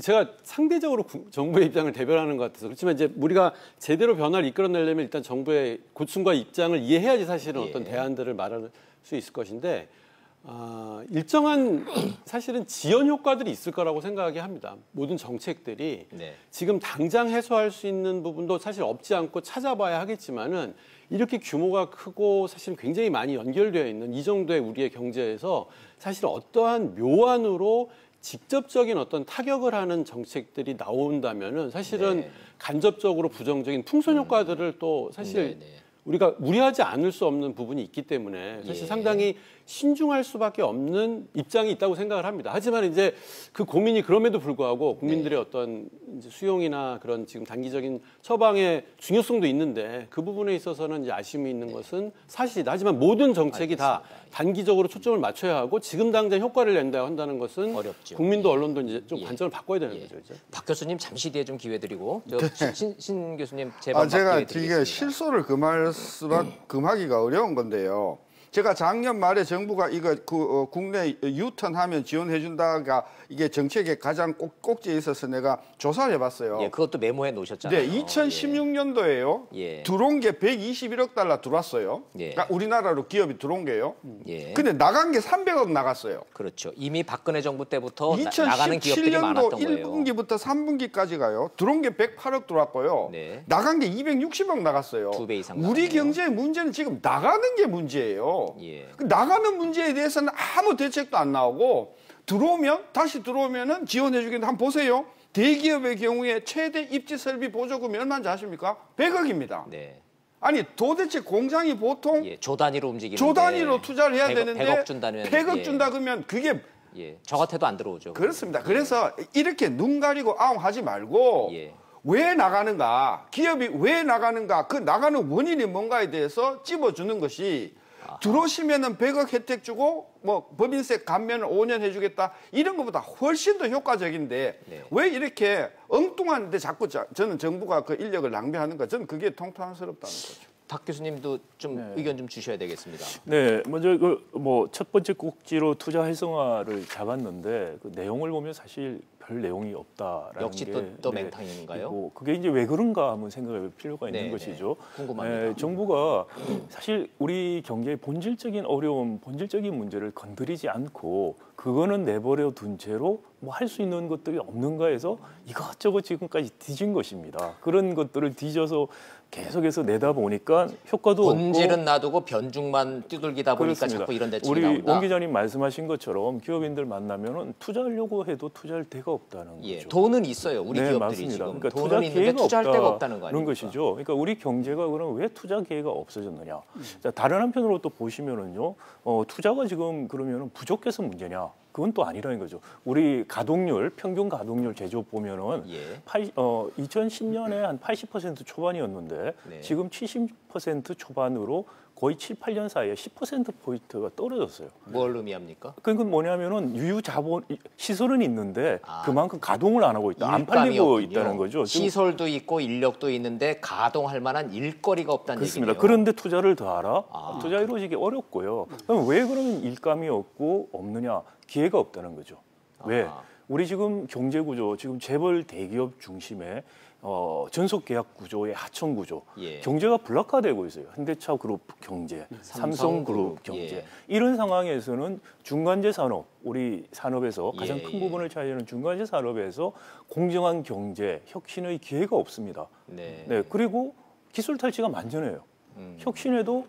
제가 상대적으로 정부의 입장을 대변하는 것 같아서 그렇지만 이제 우리가 제대로 변화를 이끌어내려면 일단 정부의 고충과 입장을 이해해야지 사실은 어떤 대안들을 말할 수 있을 것인데 일정한 사실은 지연 효과들이 있을 거라고 생각하게 합니다. 모든 정책들이 네. 지금 당장 해소할 수 있는 부분도 사실 없지 않고 찾아봐야 하겠지만은 이렇게 규모가 크고 사실 굉장히 많이 연결되어 있는 이 정도의 우리의 경제에서 사실 어떠한 묘안으로 직접적인 어떤 타격을 하는 정책들이 나온다면은 사실은 네. 간접적으로 부정적인 풍선 효과들을 또 사실 우리가 무리하지 않을 수 없는 부분이 있기 때문에 사실 상당히 신중할 수밖에 없는 입장이 있다고 생각을 합니다. 하지만 이제 그 고민이 그럼에도 불구하고 국민들의 어떤 이제 수용이나 그런 지금 단기적인 처방의 중요성도 있는데 그 부분에 있어서는 이제 아쉬움이 있는 것은 사실이다. 하지만 모든 정책이 다 단기적으로 초점을 맞춰야 하고 지금 당장 효과를 낸다 한다는 것은 어렵죠. 국민도 언론도 이제 좀 관점을 바꿔야 되는 거죠. 이제. 박 교수님 잠시 뒤에 좀 기회 드리고 신 교수님 제가 기회 이게 드리겠습니다. 실소를 금하기가 어려운 건데요. 제가 작년 말에 정부가 이거 국내 유턴하면 지원해준다가 이게 정책의 가장 꼭지에 있어서 내가 조사를 해봤어요. 예, 그것도 메모해 놓으셨잖아요. 네, 2016년도에요. 예. 들어온 게 121억 달러 들어왔어요. 예. 그러니까 우리나라로 기업이 들어온 게요. 예. 근데 나간 게 300억 나갔어요. 그렇죠. 이미 박근혜 정부 때부터 나가는 기업들이 2017년도 많았던 거예요. 1분기부터 3분기까지 가요. 들어온 게 108억 들어왔고요. 네. 나간 게 260억 나갔어요. 2배 이상 우리 나가네요. 경제의 문제는 지금 나가는 게 문제예요. 예. 그 나가는 문제에 대해서는 아무 대책도 안 나오고 다시 들어오면은 지원해주겠는데 한번 보세요. 대기업의 경우에 최대 입지 설비 보조금이 얼마인지 아십니까? 100억입니다. 네. 아니 도대체 공장이 보통 조 단위로 움직이는데 조 단위로 투자를 해야 되는데 100억 준다면 100억 준다 그러면 그게 저 같아도 안 들어오죠. 그렇습니다. 그래서 이렇게 눈 가리고 아웅하지 말고 왜 나가는가, 기업이 왜 나가는가, 그 나가는 원인이 뭔가에 대해서 찝어주는 것이 들어오시면은 100억 혜택 주고 뭐 법인세 감면을 5년 해주겠다 이런 것보다 훨씬 더 효과적인데 왜 이렇게 엉뚱한데 자꾸 저는 정부가 그 인력을 낭비하는가, 저는 그게 통탄스럽다는 거죠. 박 교수님도 좀 의견 좀 주셔야 되겠습니다. 네, 먼저 첫 번째 꼭지로 투자 활성화를 잡았는데 그 내용을 보면 사실 별 내용이 없다라는 역시 게 또 맹탕인가요? 그게 이제 왜 그런가 한번 생각할 필요가 있는 것이죠. 궁금합니다. 정부가 사실 우리 경제의 본질적인 어려움, 본질적인 문제를 건드리지 않고 그거는 내버려 둔 채로 뭐 할 수 있는 것들이 없는가 해서 이것저것 지금까지 뒤진 것입니다. 그런 것들을 뒤져서 계속해서 내다 보니까 효과도 본질은 없고, 놔두고 변죽만 뚜들기다 보니까 그렇습니다. 자꾸 이런 대책이 우리 나온다. 원 기자님 말씀하신 것처럼 기업인들 만나면은 투자하려고 해도 투자할 데가 없다는 거죠. 돈은 있어요. 우리 기업들이 맞습니다. 지금 그러니까 돈은 투자 있는데 기회가 투자할 데가 없다는 없다는 거 아닙니까? 것이죠. 그러니까 우리 경제가 그럼 왜 투자 기회가 없어졌느냐? 자, 다른 한편으로 또 보시면은요, 투자가 지금 그러면은 부족해서 문제냐? 그건 또 아니라는 거죠. 우리 가동률, 평균 가동률 제조업 보면은 2010년에 한 80% 초반이었는데 지금 70% 초반으로 거의 7, 8년 사이에 10%포인트가 떨어졌어요. 뭘 의미합니까? 그건 뭐냐면은 유유 자본 시설은 있는데 그만큼 가동을 안 하고 있다. 안 팔리고 없군요. 있다는 거죠. 시설도 있고 인력도 있는데 가동할 만한 일거리가 없다는 그렇습니다. 얘기네요. 그런데 투자를 더하라? 투자 이루어지기 어렵고요. 그럼 왜 그러면 일감이 없고 없느냐? 기회가 없다는 거죠. 왜? 우리 지금 경제 구조, 지금 재벌 대기업 중심의 전속 계약 구조의 하청 구조, 경제가 블락화되고 있어요. 현대차 그룹 경제, 삼성 그룹 경제. 이런 상황에서는 중간재 산업, 우리 산업에서 가장 큰 부분을 차지하는 중간재 산업에서 공정한 경제, 혁신의 기회가 없습니다. 네, 그리고 기술 탈취가 만연해요. 혁신에도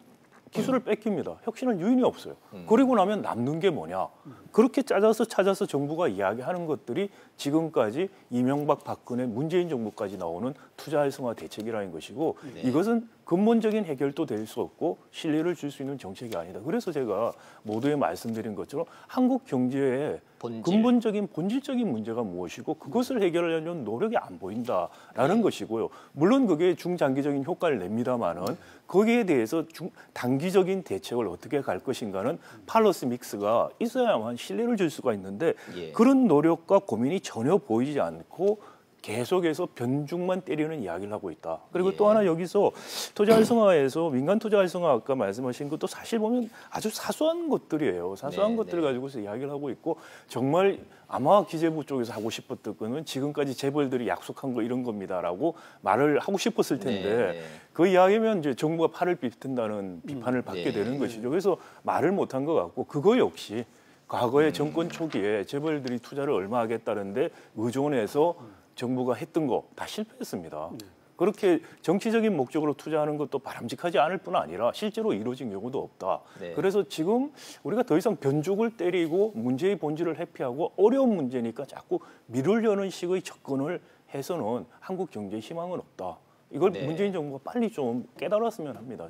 기술을 뺏깁니다. 혁신은 유인이 없어요. 그리고 나면 남는 게 뭐냐. 그렇게 찾아서 정부가 이야기하는 것들이 지금까지 이명박, 박근혜, 문재인 정부까지 나오는 투자 활성화 대책이라는 것이고 이것은 근본적인 해결도 될 수 없고 신뢰를 줄 수 있는 정책이 아니다. 그래서 제가 모두에 말씀드린 것처럼 한국 경제의 근본적인 본질적인 문제가 무엇이고 그것을 해결하려는 노력이 안 보인다라는 것이고요. 물론 그게 중장기적인 효과를 냅니다마는 거기에 대해서 단기적인 대책을 어떻게 갈 것인가는 팔러스 믹스가 있어야만 신뢰를 줄 수가 있는데 그런 노력과 고민이 전혀 보이지 않고 계속해서 변죽만 때리는 이야기를 하고 있다. 그리고 또 하나 여기서 투자 활성화에서 민간 투자 활성화 아까 말씀하신 것도 사실 보면 아주 사소한 것들이에요. 사소한 것들을 가지고서 이야기를 하고 있고 정말 아마 기재부 쪽에서 하고 싶었던 거는 지금까지 재벌들이 약속한 거 이런 겁니다라고 말을 하고 싶었을 텐데 그 이야기면 이제 정부가 팔을 비튼다는 비판을 받게 되는 것이죠. 그래서 말을 못한 것 같고 그거 역시 과거의 정권 초기에 재벌들이 투자를 얼마 하겠다는데 의존해서 정부가 했던 거 다 실패했습니다. 그렇게 정치적인 목적으로 투자하는 것도 바람직하지 않을 뿐 아니라 실제로 이루어진 경우도 없다. 그래서 지금 우리가 더 이상 변죽을 때리고 문제의 본질을 회피하고 어려운 문제니까 자꾸 미루려는 식의 접근을 해서는 한국 경제에 희망은 없다. 이걸 문재인 정부가 빨리 좀 깨달았으면 합니다.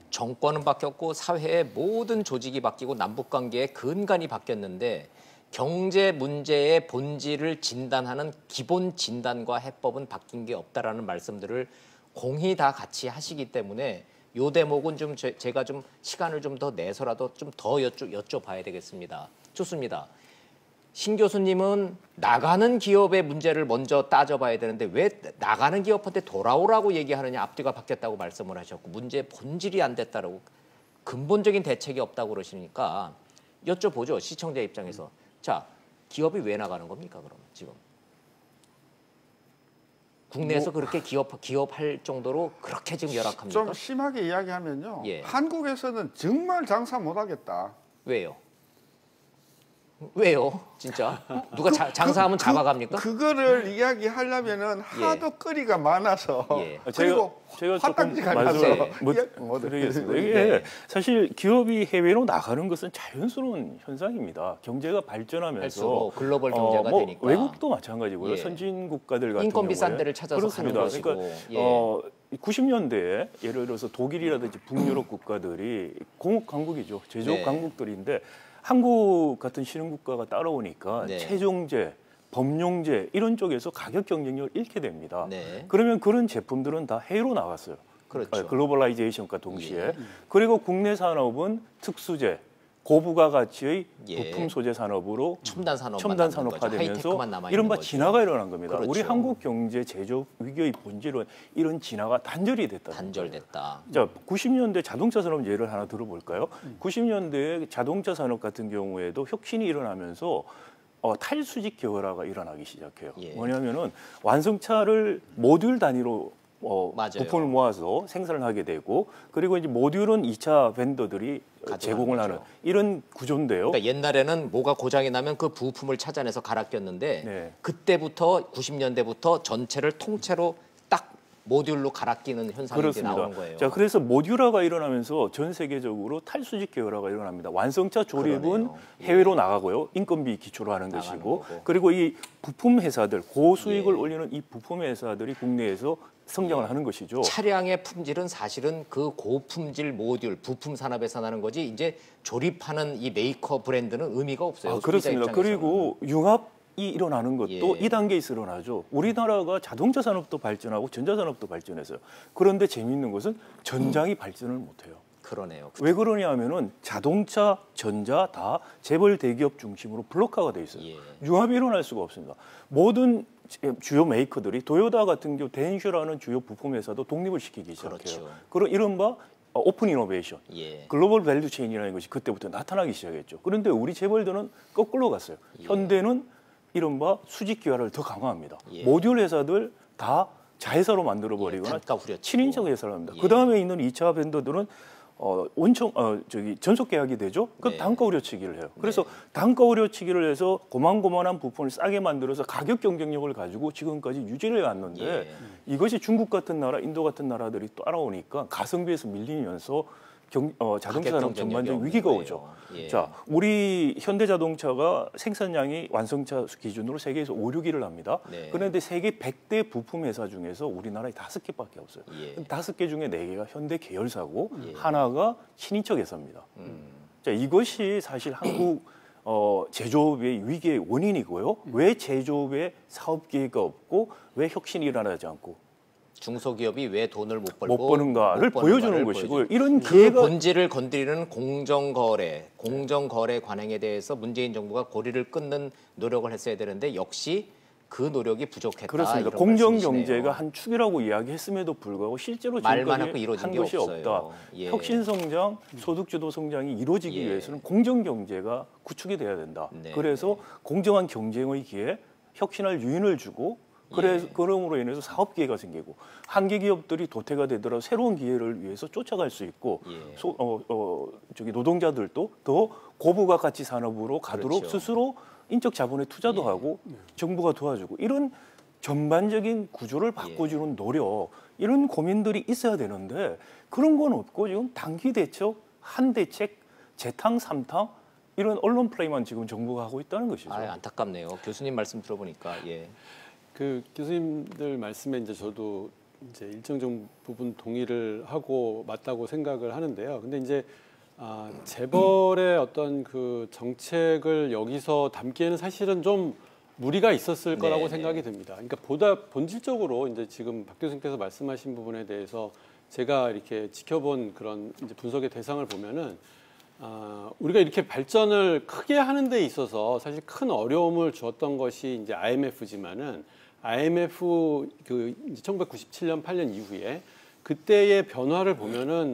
정권은 바뀌었고 사회의 모든 조직이 바뀌고 남북관계의 근간이 바뀌었는데 경제 문제의 본질을 진단하는 기본 진단과 해법은 바뀐 게 없다라는 말씀들을 공히 다 같이 하시기 때문에 요 대목은 좀 제가 좀 시간을 좀 더 내서라도 좀 더 여쭤봐야 되겠습니다. 좋습니다. 신 교수님은 나가는 기업의 문제를 먼저 따져봐야 되는데 왜 나가는 기업한테 돌아오라고 얘기하느냐 앞뒤가 바뀌었다고 말씀을 하셨고 문제의 본질이 안 됐다라고 근본적인 대책이 없다고 그러시니까 여쭤보죠. 시청자 입장에서. 자, 기업이 왜 나가는 겁니까, 그러면 지금? 국내에서 그렇게 기업할 정도로 그렇게 지금 열악합니까? 좀 심하게 이야기하면요. 한국에서는 정말 장사 못하겠다. 왜요? 왜요? 진짜? 누가 장사하면 잡아갑니까? 그거를 이야기하려면은 하도 거리가 많아서 그리고 제가 화딱지가 나서 못 드리겠습니다. 이게 사실 기업이 해외로 나가는 것은 자연스러운 현상입니다. 경제가 발전하면서 글로벌 경제가 되니까 외국도 마찬가지고요. 선진 국가들 같은 인건비 경우에 싼 데를 찾아서 그렇습니다. 가는 것이고. 그러니까 90년대에 예를 들어서 독일이라든지 북유럽 국가들이 공업 강국이죠. 제조업 강국들인데 한국 같은 신흥국가가 따라오니까 체종제, 법용제 이런 쪽에서 가격 경쟁력을 잃게 됩니다. 그러면 그런 제품들은 다 해외로 나갔어요. 그렇죠. 글로벌라이제이션과 동시에. 그리고 국내 산업은 특수제, 고부가 가치의 부품 소재 산업으로 첨단 산업화되면서 이른바 진화가 일어난 겁니다. 그렇죠. 우리 한국 경제 제조업 위기의 본질은 이런 진화가 단절됐다. 자, 90년대 자동차 산업 예를 하나 들어볼까요? 90년대 자동차 산업 같은 경우에도 혁신이 일어나면서 탈수직 계열화가 일어나기 시작해요. 뭐냐면은 완성차를 모듈 단위로 부품을 모아서 생산을 하게 되고 그리고 이제 모듈은 2차 벤더들이 제공을 하는 이런 구조인데요. 그러니까 옛날에는 뭐가 고장이 나면 그 부품을 찾아내서 갈아 꼈는데 그때부터 90년대부터 전체를 통째로 딱 모듈로 갈아 끼는 현상이 나오는 거예요. 자, 그래서 모듈화가 일어나면서 전 세계적으로 탈수직 계열화가 일어납니다. 완성차 조립은 해외로 나가고요. 인건비 기초로 하는 것이고 그리고 이 부품 회사들 고수익을 올리는 이 부품 회사들이 국내에서 성장을 하는 것이죠. 차량의 품질은 사실은 그 고품질 모듈, 부품 산업에서 나는 거지 이제 조립하는 이 메이커 브랜드는 의미가 없어요. 그렇습니다. 그리고 융합이 일어나는 것도 2단계에서 일어나죠. 우리나라가 자동차 산업도 발전하고 전자산업도 발전했어요. 그런데 재미있는 것은 전장이 발전을 못해요. 그러네요. 왜 그러냐 하면은 자동차, 전자 다 재벌 대기업 중심으로 블록화가 돼 있어요. 융합이 일어날 수가 없습니다. 모든 주요 메이커들이 도요타 같은 경우 덴슈라는 주요 부품 회사도 독립을 시키기 시작해요. 그런 이른바 오픈 이노베이션, 글로벌 밸류 체인이라는 것이 그때부터 나타나기 시작했죠. 그런데 우리 재벌들은 거꾸로 갔어요. 현대는 이른바 수직 기화를 더 강화합니다. 모듈 회사들 다 자회사로 만들어 버리거나 친인척 회사를 합니다. 그 다음에 있는 2차 벤더들은 전속 계약이 되죠. 그럼 단가 우려치기를 해요. 그래서 단가 우려치기를 해서 고만고만한 부품을 싸게 만들어서 가격 경쟁력을 가지고 지금까지 유지를 해왔는데 이것이 중국 같은 나라, 인도 같은 나라들이 따라오니까 가성비에서 밀리면서 자동차 산업 전반적인 위기가 오죠. 예. 자, 우리 현대자동차가 생산량이 완성차 기준으로 세계에서 5, 6위를 합니다. 네. 그런데 세계 100대 부품 회사 중에서 우리나라에 5개밖에 없어요. 예. 5개 중에 4개가 현대 계열사고 예. 하나가 친인척 회사입니다. 자, 이것이 사실 한국 제조업의 위기의 원인이고요. 왜 제조업에 사업 기회가 없고 왜 혁신이 일어나지 않고 중소기업이 왜 돈을 못 버는가를 보여주는 것이고요. 이런 그 기회가 본질을 건드리는 공정거래 관행에 대해서 문재인 정부가 고리를 끊는 노력을 했어야 되는데 역시 그 노력이 부족했다. 그렇습니다. 공정경제가 한 축이라고 이야기했음에도 불구하고 실제로 말만 하고 이루어진 한 게 것이 없어요. 없다. 예. 혁신성장, 소득주도 성장이 이루어지기 예. 위해서는 공정경제가 구축이 돼야 된다. 네. 그래서 공정한 경쟁의 기회, 혁신할 유인을 주고 그럼으로 인해서 사업 기회가 생기고 한계 기업들이 도태가 되더라도 새로운 기회를 위해서 쫓아갈 수 있고 노동자들도 더 고부가 가치 산업으로 가도록 그렇죠. 스스로 인적 자본에 투자도 하고 정부가 도와주고 이런 전반적인 구조를 바꿔주는 노력 이런 고민들이 있어야 되는데 그런 건 없고 지금 단기 대책, 한 대책, 재탕, 삼탕 이런 언론 플레이만 지금 정부가 하고 있다는 것이죠. 안타깝네요. 교수님 말씀 들어보니까 그 교수님들 말씀에 이제 저도 이제 일정 부분 동의를 하고 맞다고 생각을 하는데요. 근데 이제 재벌의 어떤 그 정책을 여기서 담기에는 사실은 좀 무리가 있었을 거라고 생각이 듭니다. 그러니까 보다 본질적으로 이제 지금 박 교수님께서 말씀하신 부분에 대해서 제가 이렇게 지켜본 그런 이제 분석의 대상을 보면은 우리가 이렇게 발전을 크게 하는 데 있어서 사실 큰 어려움을 주었던 것이 이제 IMF지만은 IMF 그 1997년 8년 이후에 그때의 변화를 보면은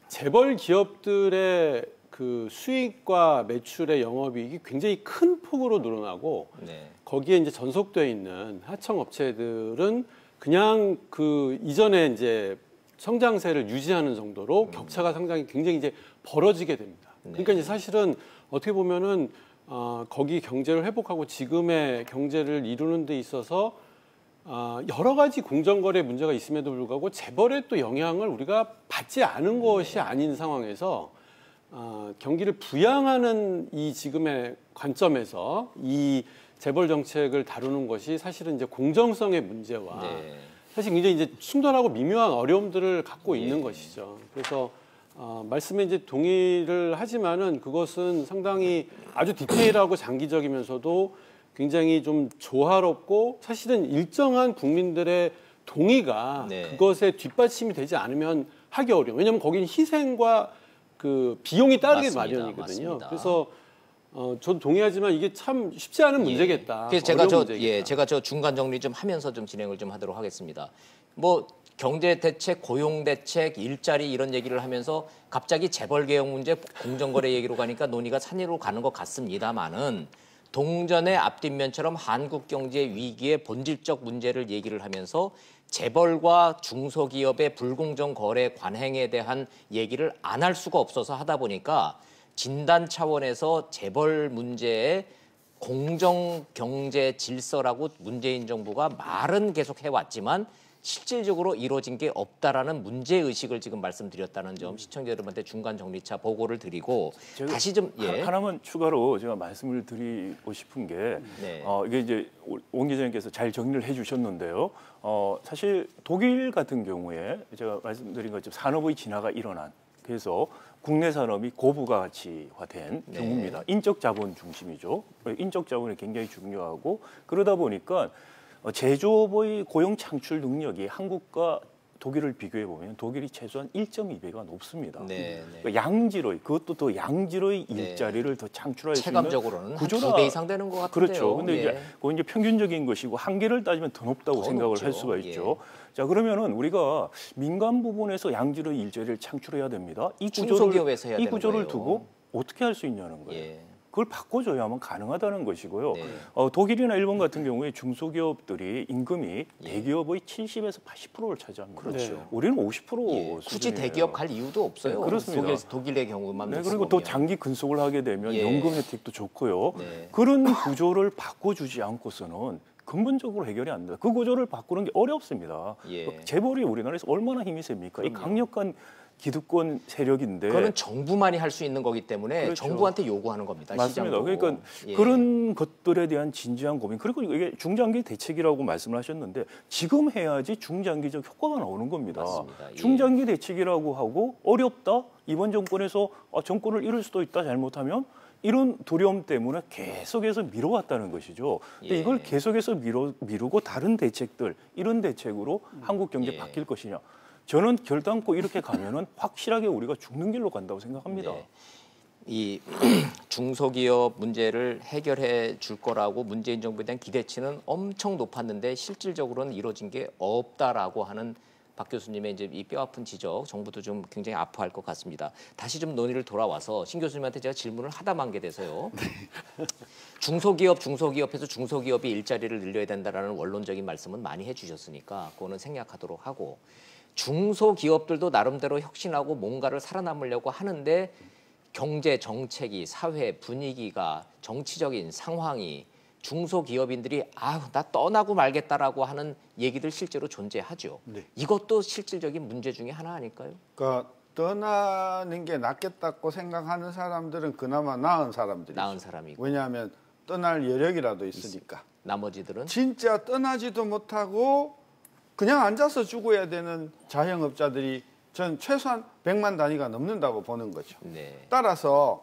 재벌 기업들의 그 수익과 매출의 영업이익이 굉장히 큰 폭으로 늘어나고 거기에 이제 전속되어 있는 하청 업체들은 그냥 그 이전에 이제 성장세를 유지하는 정도로 격차가 상당히 굉장히 이제 벌어지게 됩니다. 그러니까 이제 사실은 어떻게 보면은 거기 경제를 회복하고 지금의 경제를 이루는 데 있어서 여러 가지 공정거래 문제가 있음에도 불구하고 재벌의 또 영향을 우리가 받지 않은 것이 아닌 상황에서 경기를 부양하는 이 지금의 관점에서 이 재벌 정책을 다루는 것이 사실은 이제 공정성의 문제와 사실 굉장히 이제 충돌하고 미묘한 어려움들을 갖고 있는 것이죠. 그래서 말씀에 이제 동의를 하지만은 그것은 상당히 아주 디테일하고 장기적이면서도 굉장히 좀 조화롭고 사실은 일정한 국민들의 동의가 그것에 뒷받침이 되지 않으면 하기 어려워요. 왜냐하면 거기는 희생과 그 비용이 따르게 마련이거든요. 맞습니다. 그래서 저도 동의하지만 이게 참 쉽지 않은 문제겠다. 그래서 제가 저 중간 정리 좀 하면서 좀 진행을 좀 하도록 하겠습니다. 뭐 경제 대책, 고용 대책, 일자리 이런 얘기를 하면서 갑자기 재벌 개혁 문제, 공정거래 얘기로 가니까 논의가 산으로 가는 것 같습니다만은 동전의 앞뒷면처럼 한국 경제 위기의 본질적 문제를 얘기를 하면서 재벌과 중소기업의 불공정 거래 관행에 대한 얘기를 안 할 수가 없어서 하다 보니까 진단 차원에서 재벌 문제의 공정 경제 질서라고 문재인 정부가 말은 계속 해왔지만 실질적으로 이루어진 게 없다라는 문제의식을 지금 말씀드렸다는 점 시청자 여러분한테 중간 정리차 보고를 드리고 다시 좀 하나만 추가로 제가 말씀을 드리고 싶은 게 이게 이제 온 기자님께서 잘 정리를 해주셨는데요. 사실 독일 같은 경우에 제가 말씀드린 것처럼 산업의 진화가 일어난 그래서 국내 산업이 고부가 가치화된 경우입니다. 인적 자본 중심이죠. 인적 자본이 굉장히 중요하고 그러다 보니까 제조업의 고용 창출 능력이 한국과 독일을 비교해 보면 독일이 최소한 1.2배가 높습니다. 그러니까 양질의 그것도 더 양질의 일자리를 더 창출할 수 있는 체감적으로는 구조가 2배 이상 되는 것 같은데요. 그렇죠. 근데 이제 그건 이제 평균적인 것이고 한계를 따지면 더 높다고 생각을 높죠. 할 수가 있죠. 자 그러면은 우리가 민간 부분에서 양질의 일자리를 창출해야 됩니다. 이 구조를 두고 어떻게 할 수 있냐는 거예요. 그걸 바꿔줘야만 가능하다는 것이고요. 독일이나 일본 같은 경우에 중소기업들이 임금이 대기업의 70에서 80%를 차지합니다. 그렇죠. 우리는 50% 굳이 대기업 갈 이유도 없어요. 그렇습니다. 독일의 경우만 그리고 또 장기 근속을 하게 되면 연금 혜택도 좋고요. 그런 구조를 바꿔주지 않고서는 근본적으로 해결이 안 돼요. 그 구조를 바꾸는 게 어렵습니다. 재벌이 우리나라에서 얼마나 힘이 셉니까? 이 강력한 기득권 세력인데 그거는 정부만이 할 수 있는 거기 때문에 그렇죠. 정부한테 요구하는 겁니다. 맞습니다. 시장도. 그러니까 예. 그런 것들에 대한 진지한 고민 그리고 이게 중장기 대책이라고 말씀을 하셨는데 지금 해야지 중장기적 효과가 나오는 겁니다. 맞습니다. 예. 중장기 대책이라고 하고 어렵다. 이번 정권에서 정권을 잃을 수도 있다 잘못하면 이런 두려움 때문에 계속해서 미뤄왔다는 것이죠. 근데 예. 이걸 계속해서 미루고 다른 대책들 이런 대책으로 한국 경제 예. 바뀔 것이냐. 저는 결단코 이렇게 가면은 확실하게 우리가 죽는 길로 간다고 생각합니다. 네. 이 중소기업 문제를 해결해 줄 거라고 문재인 정부에 대한 기대치는 엄청 높았는데 실질적으로는 이루어진 게 없다라고 하는 박 교수님의 이제 이 뼈아픈 지적, 정부도 좀 굉장히 아파할 것 같습니다. 다시 좀 논의를 돌아와서 신 교수님한테 제가 질문을 하다 만 게 돼서요. 중소기업에서 중소기업이 일자리를 늘려야 된다라는 원론적인 말씀은 많이 해주셨으니까 그거는 생략하도록 하고 중소기업들도 나름대로 혁신하고 뭔가를 살아남으려고 하는데 경제 정책이, 사회 분위기가, 정치적인 상황이 중소기업인들이 나 떠나고 말겠다라고 하는 얘기들 실제로 존재하죠. 네. 이것도 실질적인 문제 중에 하나 아닐까요? 그러니까 떠나는 게 낫겠다고 생각하는 사람들은 그나마 나은 사람들이죠. 나은 사람이고. 왜냐하면 떠날 여력이라도 있으니까. 나머지들은? 진짜 떠나지도 못하고 그냥 앉아서 죽어야 되는 자영업자들이 전 최소한 100만 단위가 넘는다고 보는 거죠. 네. 따라서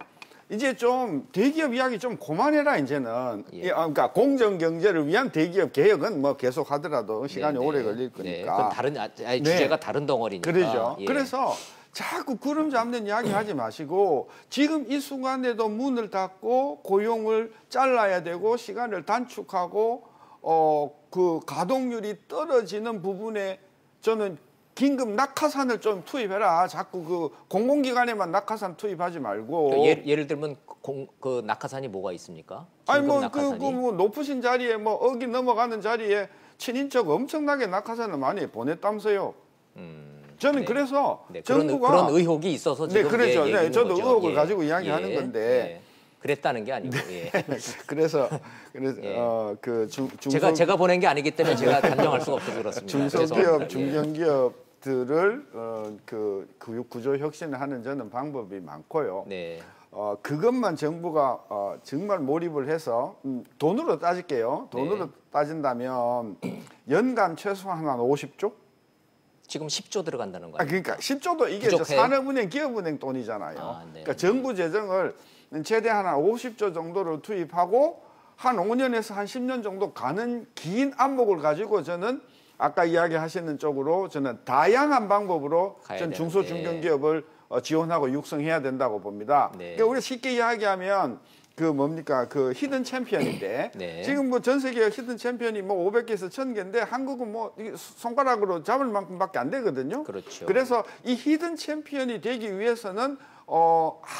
이제 좀 대기업 이야기 좀 그만해라 이제는. 예. 그러니까 공정 경제를 위한 대기업 개혁은 뭐 계속 하더라도 시간이 네, 오래 네. 걸릴 네. 거니까. 그건 다른 주제가 다른 덩어리니까. 그러죠. 예. 그래서 자꾸 구름 잡는 이야기 하지 마시고 지금 이 순간에도 문을 닫고 고용을 잘라야 되고 시간을 단축하고 그 가동률이 떨어지는 부분에 저는 긴급 낙하산을 좀 투입해라. 자꾸 그 공공기관에만 낙하산 투입하지 말고. 예를 들면 그 낙하산이 뭐가 있습니까? 아니 뭐 낙하산이? 뭐 높으신 자리에 뭐 억이 넘어가는 자리에 친인척 엄청나게 낙하산을 많이 보냈다면서요. 저는 네. 그래서 네, 정부가 그런 의혹이 있어서 지금 그렇죠. 얘기는 저도 거죠. 의혹을 가지고 이야기하는 건데. 예. 그랬다는 게 아니고. 예. 그래서 예. 그 제가 보낸 게 아니기 때문에 제가 단정할 수가 없어서 그렇습니다. 중소기업, 예. 중견기업들을 그 교육 구조 혁신을 하는 저는 방법이 많고요. 네. 그것만 정부가 정말 몰입을 해서 돈으로 따질게요. 돈으로 네. 따진다면 연간 최소한 한 50조? 지금 10조 들어간다는 거예요. 그러니까 10조도 이게 부족해요? 산업은행, 기업은행 돈이잖아요. 네. 그러니까 정부 재정을 최대한 한 50조 정도로 투입하고 한 5년에서 한 10년 정도 가는 긴 안목을 가지고 저는 아까 이야기하시는 쪽으로 저는 다양한 방법으로 전 중소 중견기업을 지원하고 육성해야 된다고 봅니다. 네. 그러니까 우리가 쉽게 이야기하면 그 히든 챔피언인데 네. 지금 뭐 전 세계 히든 챔피언이 뭐 500개에서 1000개인데 한국은 뭐 손가락으로 잡을 만큼밖에 안 되거든요. 그렇죠. 그래서 이 히든 챔피언이 되기 위해서는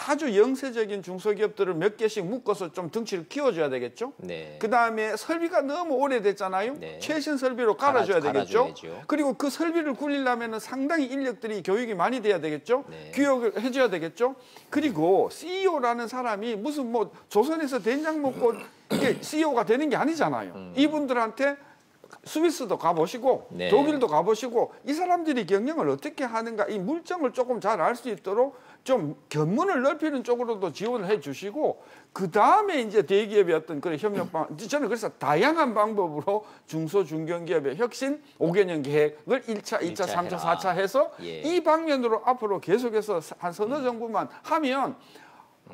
아주 영세적인 중소기업들을 몇 개씩 묶어서 좀 덩치를 키워줘야 되겠죠. 네. 그다음에 설비가 너무 오래됐잖아요. 네. 최신 설비로 깔아줘야 되겠죠. 갈아줘야죠. 그리고 그 설비를 굴리려면 상당히 인력들이 교육이 많이 돼야 되겠죠. 네. 교육을 해줘야 되겠죠. 그리고 CEO라는 사람이 무슨 뭐 조선에서 된장 먹고 이게 CEO가 되는 게 아니잖아요. 이분들한테 스위스도 가보시고 네. 독일도 가보시고 이 사람들이 경영을 어떻게 하는가 이 물정을 조금 잘 알 수 있도록 좀 견문을 넓히는 쪽으로도 지원을 해주시고 그 다음에 이제 대기업의 어떤 그런 협력방 저는 그래서 다양한 방법으로 중소 중견기업의 혁신 5개년 계획을 1차, 2차, 3차, 4차 해서 예. 이 방면으로 앞으로 계속해서 한 서너 정부만 하면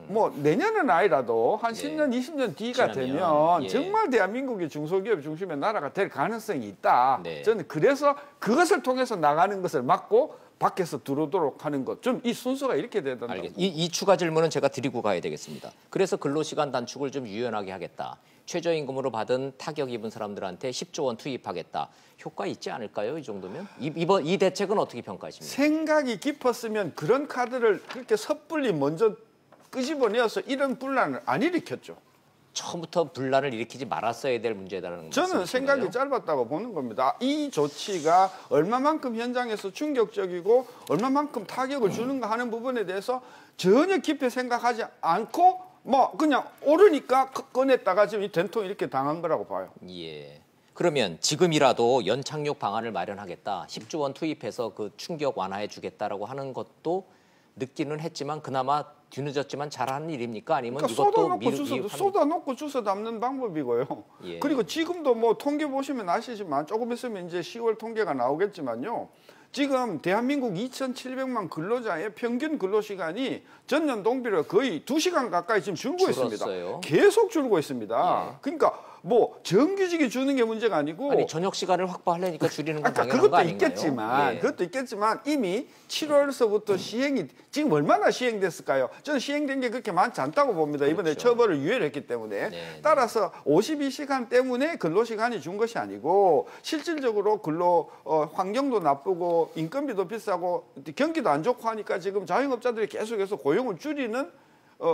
뭐 내년은 아니라도 한 10년, 20년 뒤가 되면 예. 정말 대한민국이 중소기업 중심의 나라가 될 가능성이 있다. 네. 저는 그래서 그것을 통해서 나가는 것을 막고 밖에서 들어오도록 하는 것. 좀 이 순서가 이렇게 돼야 된다. 이 추가 질문은 제가 드리고 가야 되겠습니다. 그래서 근로시간 단축을 좀 유연하게 하겠다. 최저임금으로 받은 타격 입은 사람들한테 10조 원 투입하겠다. 효과 있지 않을까요? 이 정도면? 이 대책은 어떻게 평가하십니까? 생각이 깊었으면 그런 카드를 그렇게 섣불리 먼저 끄집어내어서 이런 분란을 안 일으켰죠. 처음부터 분란을 일으키지 말았어야 될 문제다라는 저는 생각이 말씀이신가요? 짧았다고 보는 겁니다. 이 조치가 얼마만큼 현장에서 충격적이고 얼마만큼 타격을 주는가 하는 부분에 대해서 전혀 깊이 생각하지 않고 뭐 그냥 오르니까 꺼냈다가 지금 이 된통 이렇게 당한 거라고 봐요. 예. 그러면 지금이라도 연착륙 방안을 마련하겠다. 10조 원 투입해서 그 충격 완화해 주겠다라고 하는 것도 늦기는 했지만 그나마 뒤늦었지만 잘하는 일입니까? 아니면 그러니까 이것도 쏟아놓고 주워 담는 방법이고요. 예. 그리고 지금도 뭐 통계 보시면 아시지만 조금 있으면 이제 10월 통계가 나오겠지만요. 지금 대한민국 2,700만 근로자의 평균 근로시간이 전년 동비로 거의 2시간 가까이 지금 줄고 있습니다. 계속 줄고 있습니다. 예. 그러니까 뭐 정규직이 주는 게 문제가 아니고 아니 저녁 시간을 확보하려니까 줄이는 건 당연한 거 아닌가요? 그것도 있겠지만 이미 7월서부터 시행이 지금 얼마나 시행됐을까요? 저는 시행된 게 그렇게 많지 않다고 봅니다. 이번에 그렇죠. 처벌을 유예를 했기 때문에. 따라서 52시간 때문에 근로시간이 준 것이 아니고 실질적으로 근로 환경도 나쁘고 인건비도 비싸고 경기도 안 좋고 하니까 지금 자영업자들이 계속해서 고용을 줄이는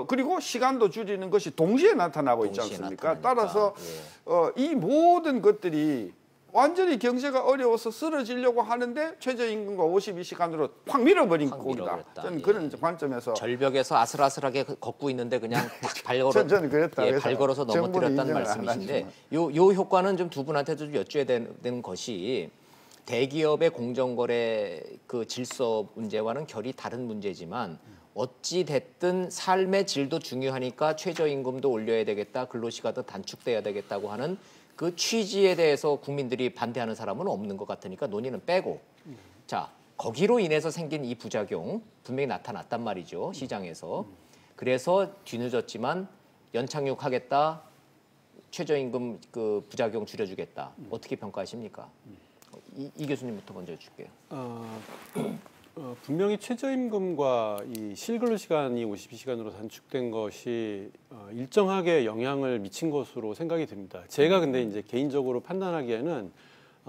그리고 시간도 줄이는 것이 동시에 나타나고 있지 않습니까? 따라서 이 모든 것들이 완전히 경제가 어려워서 쓰러지려고 하는데 최저임금과 52시간으로 확 밀어버린 꼴이다. 저는 그런 관점에서 절벽에서 아슬아슬하게 걷고 있는데 그냥 저는 그랬다. 발 걸어서 넘어뜨렸다는 말씀이신데 요 효과는 좀 두 분한테도 좀 여쭤야 되는 것이 대기업의 공정거래 그 질서 문제와는 결이 다른 문제지만 어찌 됐든 삶의 질도 중요하니까 최저임금도 올려야 되겠다, 근로시간도 단축돼야 되겠다고 하는 그 취지에 대해서 국민들이 반대하는 사람은 없는 것 같으니까 논의는 빼고 자 거기로 인해서 생긴 이 부작용 분명히 나타났단 말이죠 시장에서. 그래서 뒤늦었지만 연착륙하겠다, 최저임금 그 부작용 줄여주겠다. 어떻게 평가하십니까? 이 교수님부터 먼저 줄게요. 분명히 최저임금과 이 실근로시간이 52시간으로 단축된 것이 일정하게 영향을 미친 것으로 생각이 듭니다. 제가 근데 이제 개인적으로 판단하기에는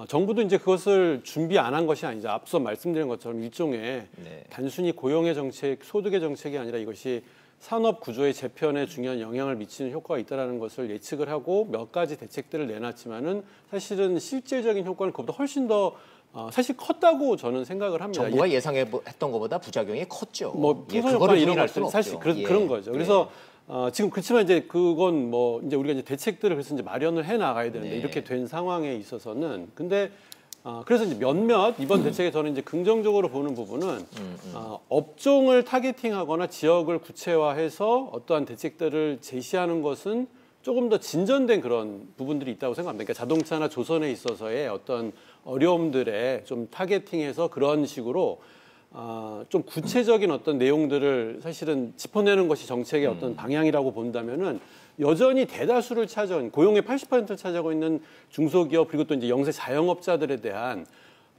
정부도 이제 그것을 준비 안 한 것이 아니죠. 앞서 말씀드린 것처럼 일종의 단순히 고용의 정책, 소득의 정책이 아니라 이것이 산업 구조의 재편에 중요한 영향을 미치는 효과가 있다는 것을 예측을 하고 몇 가지 대책들을 내놨지만은 사실은 실질적인 효과는 그것보다 훨씬 더 사실 컸다고 저는 생각을 합니다. 정부가 예상했던 것보다 부작용이 컸죠. 뭐 풍선 이런 것들은 사실 그런 거죠. 그래서 지금 그렇지만 이제 그건 뭐 이제 우리가 이제 대책들을 그래서 이제 마련을 해 나가야 되는데 이렇게 된 상황에 있어서는 근데 그래서 이제 몇몇 이번 대책에 저는 이제 긍정적으로 보는 부분은 업종을 타겟팅하거나 지역을 구체화해서 어떠한 대책들을 제시하는 것은 조금 더 진전된 그런 부분들이 있다고 생각합니다. 그러니까 자동차나 조선에 있어서의 어떤 어려움들에 좀 타겟팅해서 그런 식으로 좀 구체적인 어떤 내용들을 사실은 짚어내는 것이 정책의 어떤 방향이라고 본다면은 여전히 대다수를 차지하는 고용의 80%를 차지하고 있는 중소기업 그리고 또 이제 영세 자영업자들에 대한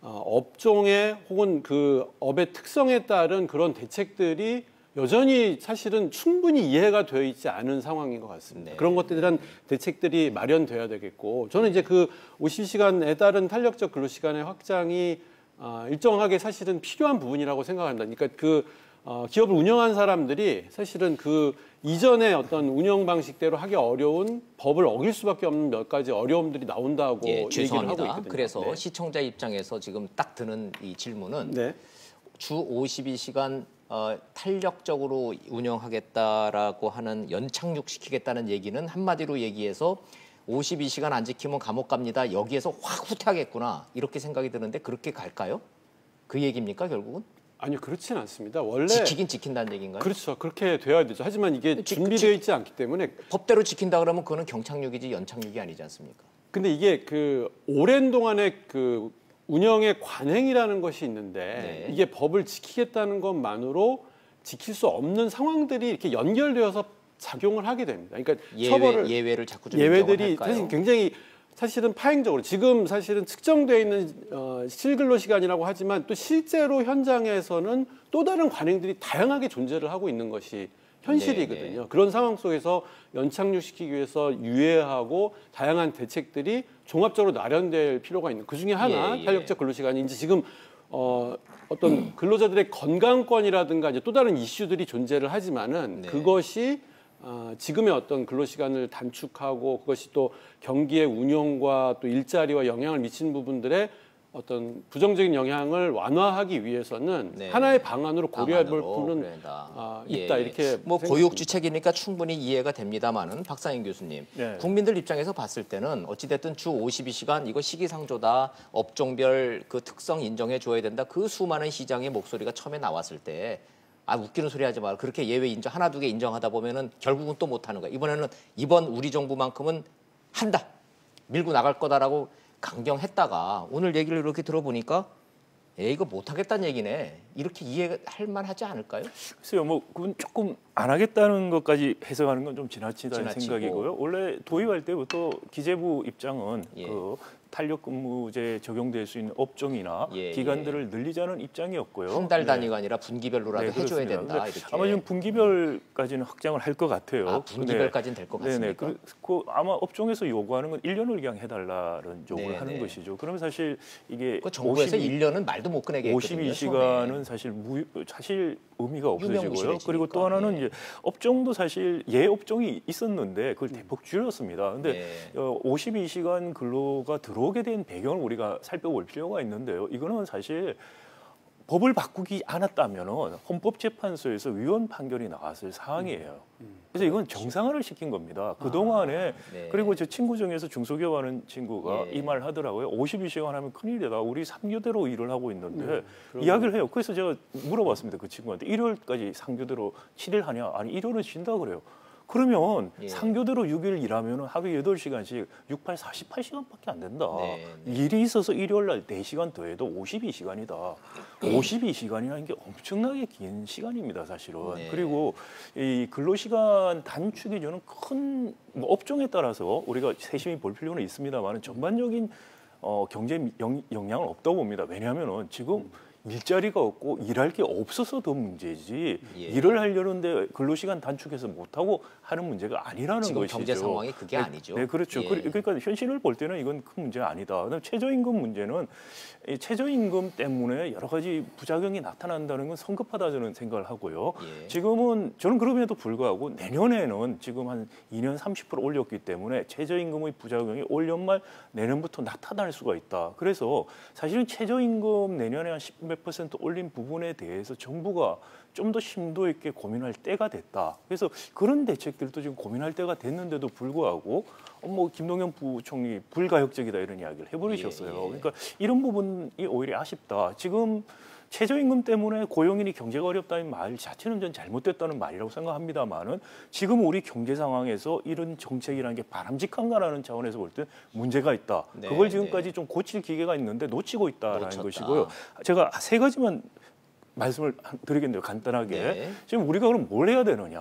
업종의 혹은 그 업의 특성에 따른 그런 대책들이 여전히 사실은 충분히 이해가 되어 있지 않은 상황인 것 같습니다. 그런 것들에 대한 대책들이 마련돼야 되겠고 저는 이제 그 52시간에 따른 탄력적 근로시간의 확장이 일정하게 사실은 필요한 부분이라고 생각합니다. 그러니까 그 기업을 운영한 사람들이 사실은 그 이전의 어떤 운영 방식대로 하기 어려운 법을 어길 수밖에 없는 몇 가지 어려움들이 나온다고 얘기를 하고 있거든요. 그래서 시청자 입장에서 지금 딱 드는 이 질문은 주 52시간 탄력적으로 운영하겠다라고 하는 연착륙시키겠다는 얘기는 한마디로 얘기해서 52시간 안 지키면 감옥 갑니다. 여기에서 확 후퇴하겠구나. 이렇게 생각이 드는데 그렇게 갈까요? 그 얘기입니까 결국은? 아니요. 그렇지는 않습니다. 원래 지키긴 지킨다는 얘기인가요? 그렇죠. 그렇게 되어야 되죠. 하지만 이게 준비되어 있지 않기 때문에 법대로 지킨다 그러면 그거는 경착륙이지 연착륙이 아니지 않습니까? 근데 이게 그 오랜 동안의 그 운영의 관행이라는 것이 있는데 이게 법을 지키겠다는 것만으로 지킬 수 없는 상황들이 이렇게 연결되어서 작용을 하게 됩니다. 그러니까 예외를 자꾸 좀 예외들이 사실 굉장히 사실은 파행적으로 지금 사실은 측정되어 있는 실근로 시간이라고 하지만 또 실제로 현장에서는 또 다른 관행들이 다양하게 존재를 하고 있는 것이 현실이거든요. 그런 상황 속에서 연착륙시키기 위해서 유예하고 다양한 대책들이 종합적으로 마련될 필요가 있는 그 중에 하나 탄력적 근로시간이 이제 지금 어떤 근로자들의 건강권이라든가 이제 또 다른 이슈들이 존재를 하지만은 그것이 지금의 어떤 근로시간을 단축하고 그것이 또 경기의 운영과 또 일자리와 영향을 미치는 부분들에 어떤 부정적인 영향을 완화하기 위해서는 하나의 방안으로 고려해 볼 부분은 있다. 이렇게 뭐 고육주책이니까 충분히 이해가 됩니다만은 박상인 교수님, 국민들 입장에서 봤을 때는 어찌됐든 주 52시간 이거 시기상조다, 업종별 그 특성 인정해 줘야 된다, 그 수많은 시장의 목소리가 처음에 나왔을 때 웃기는 소리 하지 마라. 그렇게 예외 인정 하나 두 개 인정하다 보면은 결국은 또 못하는 거야. 이번 우리 정부만큼은 한다, 밀고 나갈 거다라고 강경했다가 오늘 얘기를 이렇게 들어보니까 이거 못하겠다는 얘기네, 이렇게 이해할 만하지 않을까요? 글쎄요, 뭐 그건 조금 안 하겠다는 것까지 해석하는 건 좀 지나치다는 생각이고요. 원래 도입할 때부터 기재부 입장은 그 탄력근무제 적용될 수 있는 업종이나 기간들을 늘리자는 입장이었고요. 한 달 단위가 아니라 분기별로라도 해줘야 된다. 이렇게. 아마 지금 분기별까지는 확장을 할 것 같아요. 분기별까지는 될 것 같습니까? 그 아마 업종에서 요구하는 건 1년을 그냥 해달라는 요구를 하는 것이죠. 그러면 사실 이게 정부에서 1년은 말도 못 꺼내게 했거든요. 52시간은 사실 의미가 없어지고요. 그리고 또 하나는 이제 업종도 사실 업종이 있었는데 그걸 대폭 줄였습니다. 근데 52시간 근로가 들어오게 된 배경을 우리가 살펴볼 필요가 있는데요. 이거는 사실 법을 바꾸지 않았다면 헌법재판소에서 위헌 판결이 나왔을 사항이에요. 그래서 이건 정상화를 시킨 겁니다. 그동안에 그리고 제 친구 중에서 중소기업 하는 친구가 이 말 하더라고요. 52시간 하면 큰일이다. 우리 3교대로 일을 하고 있는데 이야기를 해요. 그래서 제가 물어봤습니다. 그 친구한테 1월까지 3교대로 7일 하냐? 아니 1월은 쉰다 그래요. 그러면 3교대로 6일 일하면 하루에 8시간씩 68, 48시간밖에 안 된다. 일이 있어서 일요일 날 4시간 더해도 52시간이다. 52시간이라는 게 엄청나게 긴 시간입니다, 사실은. 그리고 이 근로시간 단축이 저는 큰 업종에 따라서 우리가 세심히 볼 필요는 있습니다만 전반적인 경제 영향은 없다고 봅니다. 왜냐하면 지금 일자리가 없고 일할 게 없어서 더 문제지 일을 하려는데 근로시간 단축해서 못하고 하는 문제가 아니라는 지금 것이죠. 경제 상황이 그게 아니죠. 네, 그렇죠. 그러니까 현실을 볼 때는 이건 큰 문제가 아니다. 그다음에 최저임금 문제는 이 최저임금 때문에 여러 가지 부작용이 나타난다는 건 성급하다 저는 생각을 하고요. 지금은 저는 그럼에도 불구하고 내년에는 지금 한 2년 30% 올렸기 때문에 최저임금의 부작용이 올 연말 내년부터 나타날 수가 있다. 그래서 사실은 최저임금 내년에 한 10몇 % 올린 부분에 대해서 정부가 좀 더 심도 있게 고민할 때가 됐다. 그래서 그런 대책들도 지금 고민할 때가 됐는데도 불구하고 김동연 부총리 불가역적이다 이런 이야기를 해버리셨어요. 그러니까 이런 부분이 오히려 아쉽다. 지금 최저임금 때문에 고용인이 경제가 어렵다는 말 자체는 전 잘못됐다는 말이라고 생각합니다만은 지금 우리 경제 상황에서 이런 정책이라는 게 바람직한가라는 차원에서 볼 때 문제가 있다. 그걸 지금까지 좀 고칠 기회가 있는데 놓치고 있다라는 것이고요. 제가 세 가지만 말씀을 드리겠네요. 간단하게. 지금 우리가 그럼 뭘 해야 되느냐.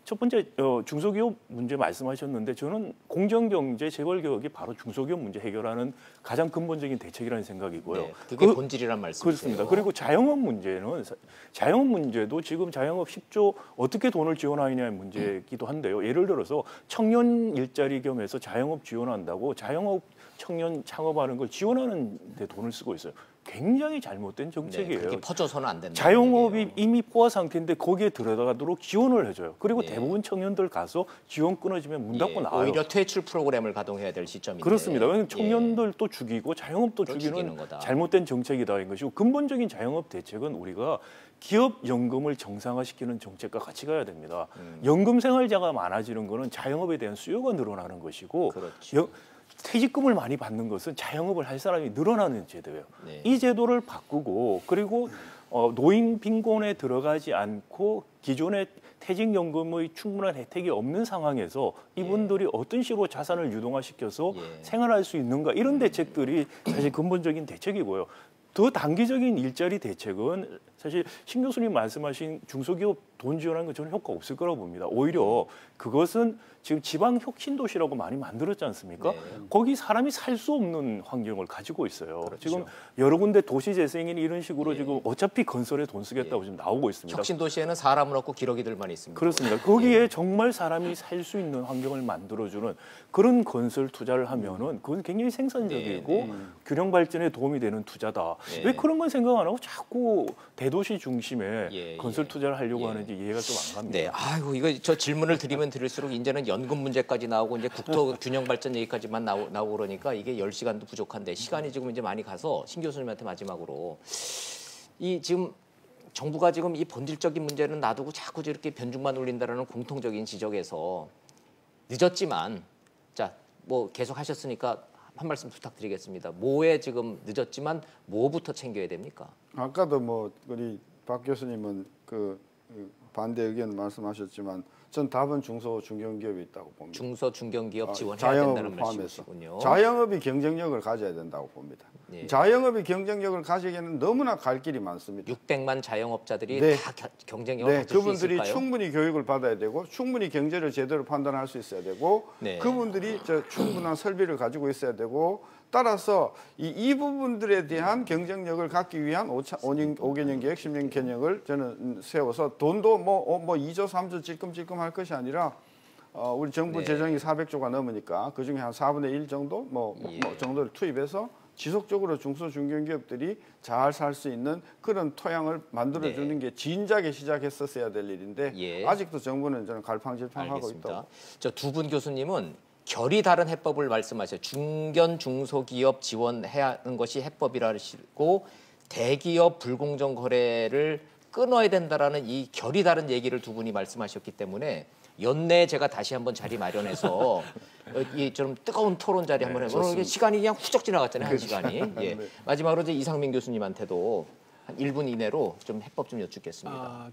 첫 번째 중소기업 문제 말씀하셨는데 저는 공정경제 재벌개혁이 바로 중소기업 문제 해결하는 가장 근본적인 대책이라는 생각이고요. 그게 본질이란 말씀이세요. 그렇습니다. 그리고 자영업 문제도 지금 자영업 10조 어떻게 돈을 지원하느냐의 문제이기도 한데요. 예를 들어서 청년 일자리 겸해서 자영업 지원한다고 자영업 청년 창업하는 걸 지원하는 데 돈을 쓰고 있어요. 굉장히 잘못된 정책이에요. 그렇게 퍼져서는 안 된다. 자영업이 이미 포화 상태인데 거기에 들어가도록 지원을 해줘요. 그리고 대부분 청년들 가서 지원 끊어지면 문 닫고 나와요. 오히려 퇴출 프로그램을 가동해야 될 시점인데. 그렇습니다. 왜냐하면 청년들도 죽이고 자영업도 죽이는 잘못된 정책이다 인 것이고 근본적인 자영업 대책은 우리가 기업 연금을 정상화시키는 정책과 같이 가야 됩니다. 연금 생활자가 많아지는 거는 자영업에 대한 수요가 늘어나는 것이고 퇴직금을 많이 받는 것은 자영업을 할 사람이 늘어나는 제도예요. 이 제도를 바꾸고 그리고 노인 빈곤에 들어가지 않고 기존의 퇴직연금의 충분한 혜택이 없는 상황에서 이분들이 어떤 식으로 자산을 유동화시켜서 생활할 수 있는가 이런 대책들이 사실 근본적인 대책이고요. 더 단기적인 일자리 대책은 사실 신 교수님 말씀하신 중소기업 돈 지원하는 건 저는 효과 없을 거라고 봅니다. 오히려 그것은 지금 지방 혁신도시라고 많이 만들었지 않습니까? 거기 사람이 살 수 없는 환경을 가지고 있어요. 지금 여러 군데 도시재생이니 이런 식으로 지금 어차피 건설에 돈 쓰겠다고 지금 나오고 있습니다. 혁신도시에는 사람은 없고 기러기들만 있습니다. 그렇습니다. 거기에 정말 사람이 살 수 있는 환경을 만들어주는 그런 건설 투자를 하면은 그건 굉장히 생산적이고 균형 발전에 도움이 되는 투자다. 왜 그런 건 생각 안 하고 자꾸 대도시 중심의 건설 투자를 하려고 하는지 이해가 좀 안 갑니다. 네, 아이고 이거 저 질문을 드리면 드릴수록 이제는 연금 문제까지 나오고 이제 국토 균형 발전 얘기까지만 나오고 그러니까 이게 10시간도 부족한데 시간이 지금 이제 많이 가서 신 교수님한테 마지막으로 이 지금 정부가 지금 이 본질적인 문제는 놔두고 자꾸 이렇게 변죽만 올린다라는 공통적인 지적에서 늦었지만 자, 뭐 계속 하셨으니까 한 말씀 부탁드리겠습니다. 뭐에 지금 늦었지만 뭐부터 챙겨야 됩니까? 아까도 뭐 우리 박 교수님은 그 반대 의견 말씀하셨지만 전 답은 중소 중견기업이 있다고 봅니다. 중소 중견기업 지원해야 된다는 말씀이시군요. 자영업이 경쟁력을 가져야 된다고 봅니다. 예. 자영업이 경쟁력을 가지기에는 너무나 갈 길이 많습니다. 600만 자영업자들이 다 경쟁력을 가질 수 그분들이 있을까요? 충분히 교육을 받아야 되고 충분히 경제를 제대로 판단할 수 있어야 되고 그분들이 충분한 설비를 가지고 있어야 되고 따라서 이 부분들에 대한 경쟁력을 갖기 위한 5개년 계획, 10년 계획을 저는 세워서 돈도 뭐 2조, 3조 찔끔찔끔 할 것이 아니라 우리 정부 재정이 400조가 넘으니까 그중에 한 4분의 1 정도 정도를 투입해서 지속적으로 중소 중견기업들이 잘 살 수 있는 그런 토양을 만들어주는 게 진작에 시작했었어야 될 일인데 아직도 정부는 저는 갈팡질팡하고 있다고. 저 두 분 교수님은 결이 다른 해법을 말씀하셔요. 중견 중소기업 지원해야 하는 것이 해법이라시고 대기업 불공정 거래를 끊어야 된다라는 이 결이 다른 얘기를 두 분이 말씀하셨기 때문에 연내에 제가 다시 한번 자리 마련해서 이 좀 뜨거운 토론 자리 한번 해보는 게 시간이 그냥 후적 지나갔잖아요. 한 시간이. 예. 마지막으로 이제 이상민 교수님한테도 한 1분 이내로 좀 해법 좀 여쭙겠습니다.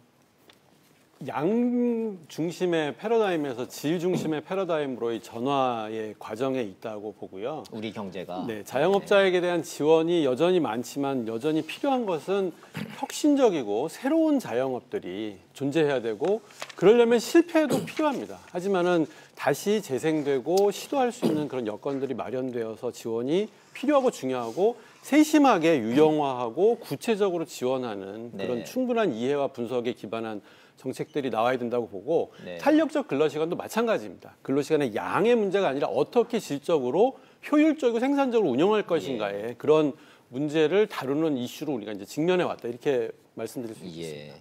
양 중심의 패러다임에서 질 중심의 패러다임으로의 전환의 과정에 있다고 보고요. 우리 경제가. 네, 자영업자에게 대한 지원이 여전히 많지만 여전히 필요한 것은 혁신적이고 새로운 자영업들이 존재해야 되고 그러려면 실패도 필요합니다. 하지만은 다시 재생되고 시도할 수 있는 그런 여건들이 마련되어서 지원이 필요하고 중요하고 세심하게 유형화하고 구체적으로 지원하는 그런 충분한 이해와 분석에 기반한 정책들이 나와야 된다고 보고 탄력적 근로시간도 마찬가지입니다. 근로시간의 양의 문제가 아니라 어떻게 질적으로 효율적이고 생산적으로 운영할 것인가에 그런 문제를 다루는 이슈로 우리가 이제 직면해 왔다 이렇게 말씀드릴 수 있습니다.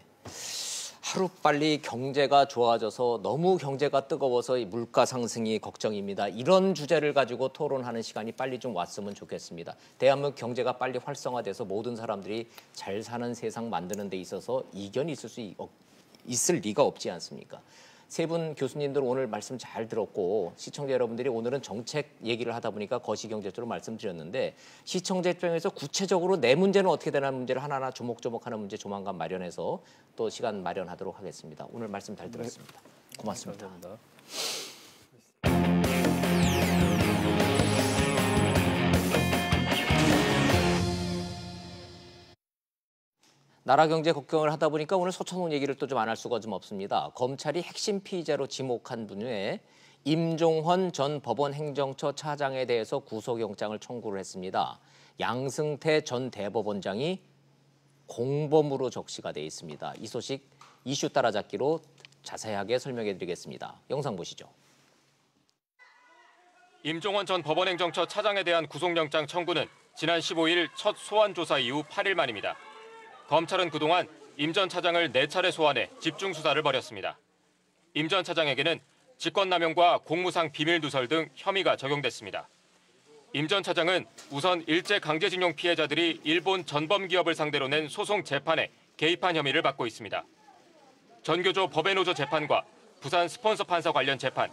하루빨리 경제가 좋아져서 너무 경제가 뜨거워서 이 물가 상승이 걱정입니다. 이런 주제를 가지고 토론하는 시간이 빨리 좀 왔으면 좋겠습니다. 대한민국 경제가 빨리 활성화돼서 모든 사람들이 잘 사는 세상 만드는 데 있어서 이견이 있을 리가 없지 않습니까? 세 분 교수님들 오늘 말씀 잘 들었고 시청자 여러분들이 오늘은 정책 얘기를 하다 보니까 거시경제적으로 말씀드렸는데 시청자 입장에서 구체적으로 내 문제는 어떻게 되는 문제를 하나하나 조목조목 하는 문제 조만간 마련해서 또 시간 마련하도록 하겠습니다. 오늘 말씀 잘 들었습니다. 고맙습니다. 감사합니다. 나라 경제 걱정을 하다 보니까 오늘 서천훈 얘기를 또 좀 안 할 수가 좀 없습니다. 검찰이 핵심 피의자로 지목한 분 중에 임종헌 전 법원 행정처 차장에 대해서 구속영장을 청구를 했습니다. 양승태 전 대법원장이 공범으로 적시가 돼 있습니다. 이 소식 이슈 따라잡기로 자세하게 설명해 드리겠습니다. 영상 보시죠. 임종헌 전 법원행정처 차장에 대한 구속영장 청구는 지난 15일 첫 소환 조사 이후 8일 만입니다. 검찰은 그동안 임 전 차장을 4차례 소환해 집중 수사를 벌였습니다. 임 전 차장에게는 직권남용과 공무상 비밀누설 등 혐의가 적용됐습니다. 임 전 차장은 우선 일제강제징용 피해자들이 일본 전범기업을 상대로 낸 소송 재판에 개입한 혐의를 받고 있습니다. 전교조 법외노조 재판과 부산 스폰서 판사 관련 재판,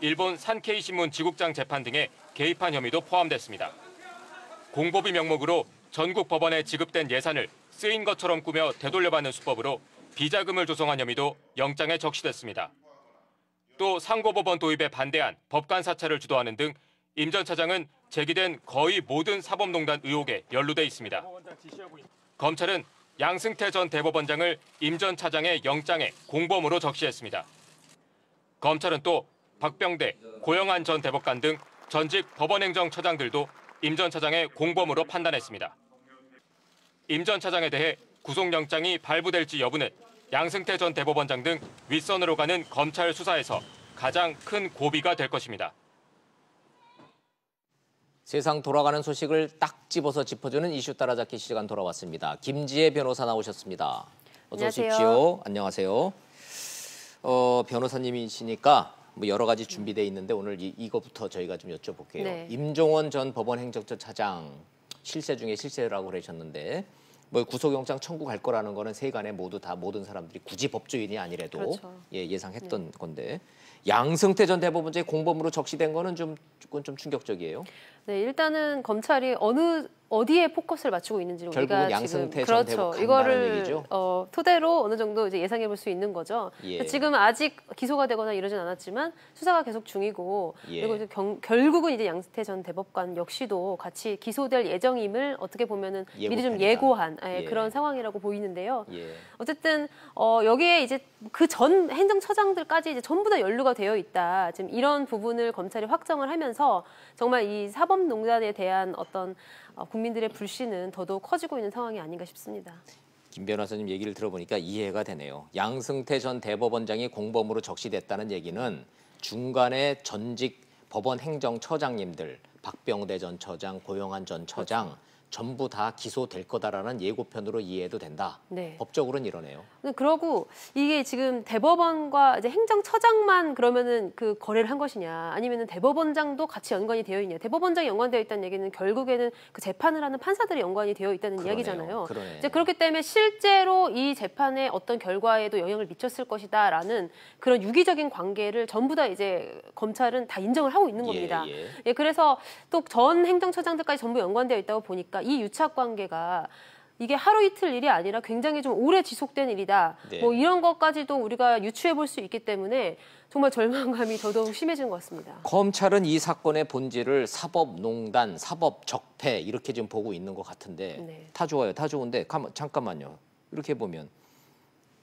일본 산케이 신문 지국장 재판 등에 개입한 혐의도 포함됐습니다. 공보비 명목으로 전국 법원에 지급된 예산을 쓰인 것처럼 꾸며 되돌려받는 수법으로 비자금을 조성한 혐의도 영장에 적시됐습니다. 또 상고법원 도입에 반대한 법관 사찰을 주도하는 등 임 전 차장은 제기된 거의 모든 사법농단 의혹에 연루돼 있습니다. 검찰은 양승태 전 대법원장을 임 전 차장의 영장에 공범으로 적시했습니다. 검찰은 또 박병대, 고영한 전 대법관 등 전직 법원행정처장들도 임 전 차장의 공범으로 판단했습니다. 임 전 차장에 대해 구속영장이 발부될지 여부는 양승태 전 대법원장 등 윗선으로 가는 검찰 수사에서 가장 큰 고비가 될 것입니다. 세상 돌아가는 소식을 딱 집어서 짚어주는 이슈 따라잡기 시간 돌아왔습니다. 김지혜 변호사 나오셨습니다. 어서 오십시오. 안녕하세요. 변호사님이시니까 뭐 여러 가지 준비돼 있는데 오늘 이거부터 저희가 좀 여쭤볼게요. 네. 임종원 전 법원 행정처 차장 실세 중에 실세라고 그러셨는데 뭐 구속영장 청구 갈 거라는 거는 세간에 모두 다 모든 사람들이 굳이 법조인이 아니래도 그렇죠. 예상했던 건데 양승태 전 대법원장이 공범으로 적시된 거는 그건 좀 충격적이에요. 네, 일단은 검찰이 어디에 포커스를 맞추고 있는지를 결국은 우리가 양승태 지금 전 대법 간다는 이거를 얘기죠? 토대로 어느 정도 이제 예상해 볼 수 있는 거죠. 예. 지금 아직 기소가 되거나 이러진 않았지만 수사가 계속 중이고 그리고 이제 결국은 이제 양승태 전 대법관 역시도 같이 기소될 예정임을 어떻게 보면은 미리 좀 예고한 그런 상황이라고 보이는데요. 어쨌든 여기에 이제 그 전 행정처장들까지 이제 전부 다 연루가 되어 있다. 지금 이런 부분을 검찰이 확정을 하면서 정말 이 사법농단에 대한 어떤 국민들의 불신은 더더욱 커지고 있는 상황이 아닌가 싶습니다. 김 변호사님 얘기를 들어보니까 이해가 되네요. 양승태 전 대법원장이 공범으로 적시됐다는 얘기는 중간에 전직 법원 행정처장님들, 박병대 전 처장, 고영한 전 처장 그렇죠. 전부 다 기소될 거다라는 예고편으로 이해해도 된다. 네. 법적으로는 이러네요. 그러고 이게 지금 대법원과 이제 행정처장만 그러면은 그 거래를 한 것이냐, 아니면은 대법원장도 같이 연관이 되어 있냐. 대법원장이 연관되어 있다는 얘기는 결국에는 그 재판을 하는 판사들이 연관이 되어 있다는 이야기잖아요. 이제 그렇기 때문에 실제로 이 재판의 어떤 결과에도 영향을 미쳤을 것이다라는 그런 유기적인 관계를 전부 다 이제 검찰은 다 인정을 하고 있는 겁니다. 그래서 또 전 행정처장들까지 전부 연관되어 있다고 보니까 이 유착 관계가 이게 하루 이틀 일이 아니라 굉장히 좀 오래 지속된 일이다. 네. 뭐 이런 것까지도 우리가 유추해 볼 수 있기 때문에 정말 절망감이 더더욱 심해지는 것 같습니다. 검찰은 이 사건의 본질을 사법농단, 사법적폐 이렇게 지금 보고 있는 것 같은데 네. 다 좋아요. 다 좋은데 잠깐만요. 이렇게 보면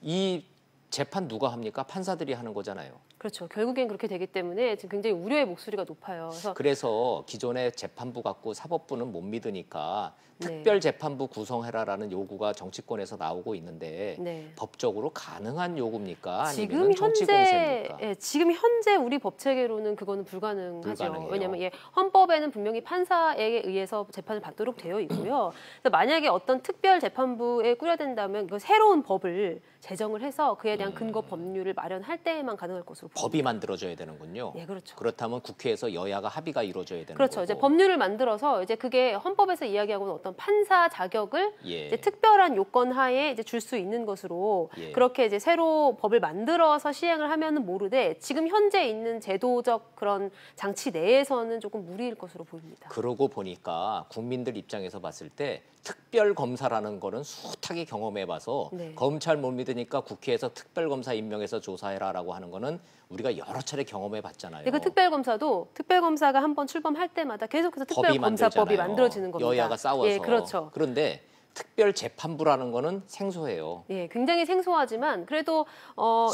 이 재판 누가 합니까? 판사들이 하는 거잖아요. 그렇죠. 결국엔 그렇게 되기 때문에 지금 굉장히 우려의 목소리가 높아요. 그래서 기존의 재판부 갖고 사법부는 못 믿으니까 특별재판부 구성해라라는 요구가 정치권에서 나오고 있는데 법적으로 가능한 요구입니까? 아니면 정치 공세입니까? 지금 현재 우리 법 체계로는 그거는 불가능하죠. 왜냐하면 헌법에는 분명히 판사에 의해서 재판을 받도록 되어 있고요. 그래서 만약에 어떤 특별재판부에 꾸려된다면 그 새로운 법을 제정을 해서 그에 대한 근거 법률을 마련할 때에만 가능할 것으로 보입니다. 법이 만들어져야 되는군요. 네, 그렇죠. 그렇다면 국회에서 여야가 합의가 이루어져야 되는 그렇죠. 거고. 이제 법률을 만들어서 이제 그게 헌법에서 이야기하고는 어떤 판사 자격을 이제 특별한 요건 하에 이제 줄 수 있는 것으로 그렇게 이제 새로 법을 만들어서 시행을 하면은 모르되 지금 현재 있는 제도적 그런 장치 내에서는 조금 무리일 것으로 보입니다. 그러고 보니까 국민들 입장에서 봤을 때 특별검사라는 거는 숱하게 경험해봐서 검찰 못 믿으니까 국회에서 특별검사 임명해서 조사해라라고 하는 거는 우리가 여러 차례 경험해봤잖아요. 그 특별검사가 한번 출범할 때마다 계속해서 특별검사법이 만들어지는 겁니다. 여야가 싸워서. 예, 그렇죠. 그런데 특별재판부라는 거는 생소해요. 예, 굉장히 생소하지만 그래도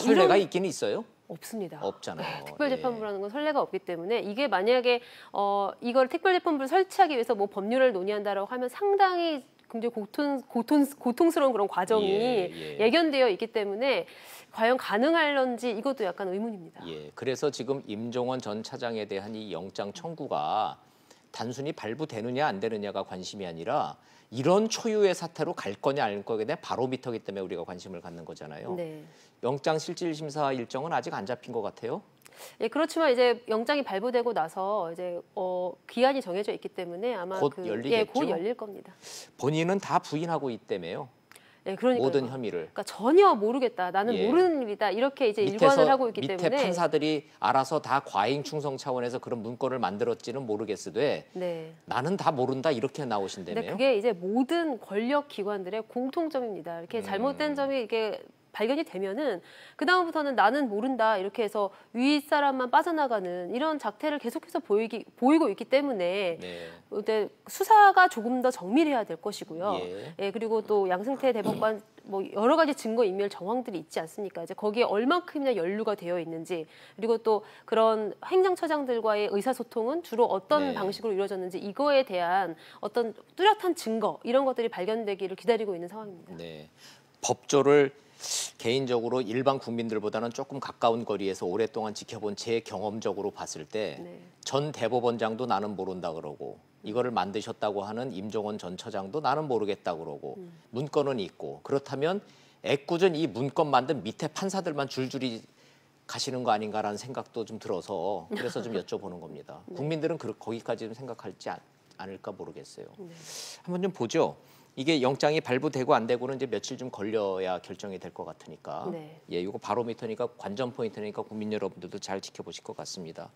선례가 있긴 있어요? 없습니다. 없잖아요. 특별재판부라는 건 선례가 없기 때문에 이게 만약에 이걸 특별재판부를 설치하기 위해서 뭐 법률을 논의한다라고 하면 상당히 굉장히 고통스러운 그런 과정이 예견되어 있기 때문에 과연 가능할런지 이것도 약간 의문입니다. 그래서 지금 임종원 전 차장에 대한 이 영장 청구가 단순히 발부되느냐 안 되느냐가 관심이 아니라 이런 초유의 사태로 갈 거냐 안 거냐에 대한 바로미터기 때문에 우리가 관심을 갖는 거잖아요. 영장 실질 심사 일정은 아직 안 잡힌 것 같아요. 예, 그렇지만 이제 영장이 발부되고 나서 이제 기한이 정해져 있기 때문에 아마 곧 열리겠죠. 곧 열릴 겁니다. 본인은 다 부인하고 있다며요. 그러니까요. 모든 혐의를. 그러니까 전혀 모르겠다. 나는 모르는 일이다. 이렇게 이제 일관을 하고 있기 때문에 밑에 판사들이 알아서 다 과잉 충성 차원에서 그런 문건을 만들었지는 모르겠으되 나는 다 모른다 이렇게 나오신다며요. 근데 그게 이제 모든 권력 기관들의 공통점입니다. 이렇게 잘못된 점이 이게 발견이 되면은 그 다음부터는 나는 모른다 이렇게 해서 윗사람만 빠져나가는 이런 작태를 계속해서 보이고 있기 때문에 근데 수사가 조금 더 정밀해야 될 것이고요. 그리고 또 양승태 대법관 뭐 여러 가지 증거 인멸 정황들이 있지 않습니까? 이제 거기에 얼만큼이나 연루가 되어 있는지 그리고 또 그런 행정처장들과의 의사소통은 주로 어떤 방식으로 이루어졌는지 이거에 대한 어떤 뚜렷한 증거 이런 것들이 발견되기를 기다리고 있는 상황입니다. 법조를 개인적으로 일반 국민들보다는 조금 가까운 거리에서 오랫동안 지켜본 제 경험적으로 봤을 때 전 대법원장도 나는 모른다 그러고 이거를 만드셨다고 하는 임종원 전 처장도 나는 모르겠다 그러고 문건은 있고 그렇다면 애꿎은 이 문건 만든 밑에 판사들만 줄줄이 가시는 거 아닌가라는 생각도 좀 들어서 그래서 좀 여쭤보는 겁니다. 네. 국민들은 거기까지 좀 생각할지 않을까 모르겠어요. 네. 한번 좀 보죠. 이게 영장이 발부되고 안 되고는 이제 며칠 좀 걸려야 결정이 될 것 같으니까. 네. 예, 이거 바로미터니까 관전 포인트니까 국민 여러분들도 잘 지켜보실 것 같습니다.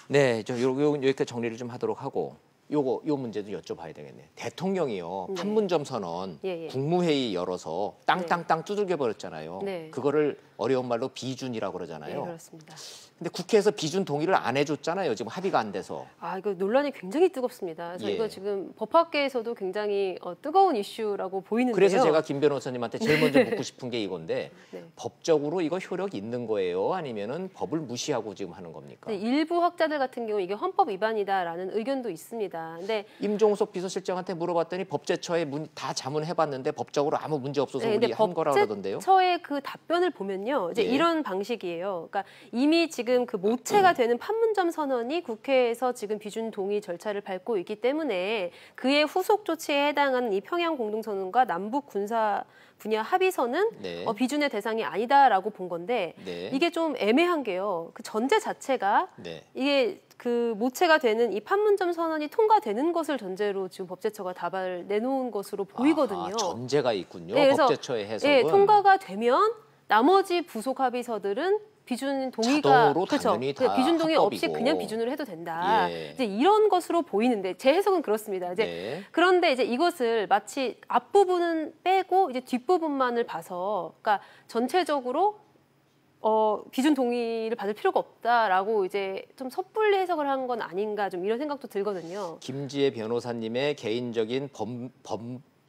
네, 저 여기까지 정리를 좀 하도록 하고 요 문제도 여쭤봐야 되겠네요. 대통령이요. 네. 판문점 선언 예. 국무회의 열어서 땅땅땅 두들겨 버렸잖아요. 네. 그거를 어려운 말로 비준이라고 그러잖아요. 네, 그렇습니다. 근데 국회에서 비준 동의를 안 해줬잖아요. 지금 합의가 안 돼서. 이거 논란이 굉장히 뜨겁습니다. 그래서 이거 지금 법학계에서도 굉장히 뜨거운 이슈라고 보이는데요. 그래서 제가 김 변호사님한테 제일 먼저 묻고 싶은 게 이건데 네. 법적으로 이거 효력 있는 거예요? 아니면은 법을 무시하고 지금 하는 겁니까? 네, 일부 학자들 같은 경우 이게 헌법 위반이다라는 의견도 있습니다. 근데 임종석 비서실장한테 물어봤더니 법제처에 다 자문해봤는데 법적으로 아무 문제 없어서 우리 한 거라 그러던데요. 법제처의 그 답변을 보면요, 이제 이런 방식이에요. 그러니까 이미 지금 그 모체가 되는 판문점 선언이 국회에서 지금 비준 동의 절차를 밟고 있기 때문에 그의 후속 조치에 해당하는 이 평양 공동선언과 남북 군사 분야 합의서는 비준의 대상이 아니다라고 본 건데 이게 좀 애매한 게요. 그 전제 자체가 이게 그 모체가 되는 이 판문점 선언이 통과되는 것을 전제로 지금 법제처가 답안을 내놓은 것으로 보이거든요. 전제가 있군요. 네, 그래서, 법제처의 해석은. 통과가 되면 나머지 부속 합의서들은 비준 동의가 자동으로 당연히 다 비준 동의 없이 합법이고. 그냥 비준을 해도 된다. 이제 이런 것으로 보이는데 제 해석은 그렇습니다. 이제 그런데 이제 이것을 마치 앞부분은 빼고 이제 뒷부분만을 봐서, 그러니까 전체적으로 비준 동의를 받을 필요가 없다라고 이제 좀 섣불리 해석을 한 건 아닌가 좀 이런 생각도 들거든요. 김지혜 변호사님의 개인적인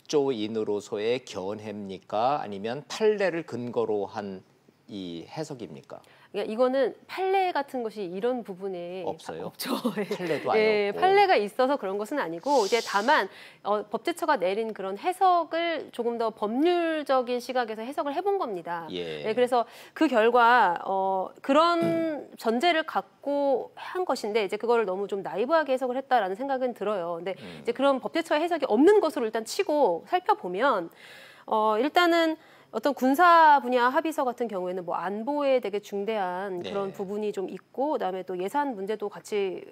법조인으로서의 견해입니까? 아니면 판례를 근거로 한 이 해석입니까? 그러니까 이거는 판례 같은 것이 이런 부분에 없어요. 없죠. 판례도 아니고. 판례가 있어서 그런 것은 아니고 이제 다만 법제처가 내린 그런 해석을 조금 더 법률적인 시각에서 해석을 해본 겁니다. 그래서 그 결과 그런 전제를 갖고 한 것인데 이제 그거를 너무 좀 나이브하게 해석을 했다라는 생각은 들어요. 근데 이제 그런 법제처의 해석이 없는 것으로 일단 치고 살펴보면 일단은 어떤 군사 분야 합의서 같은 경우에는 뭐 안보에 되게 중대한 그런 부분이 좀 있고, 그다음에 또 예산 문제도 같이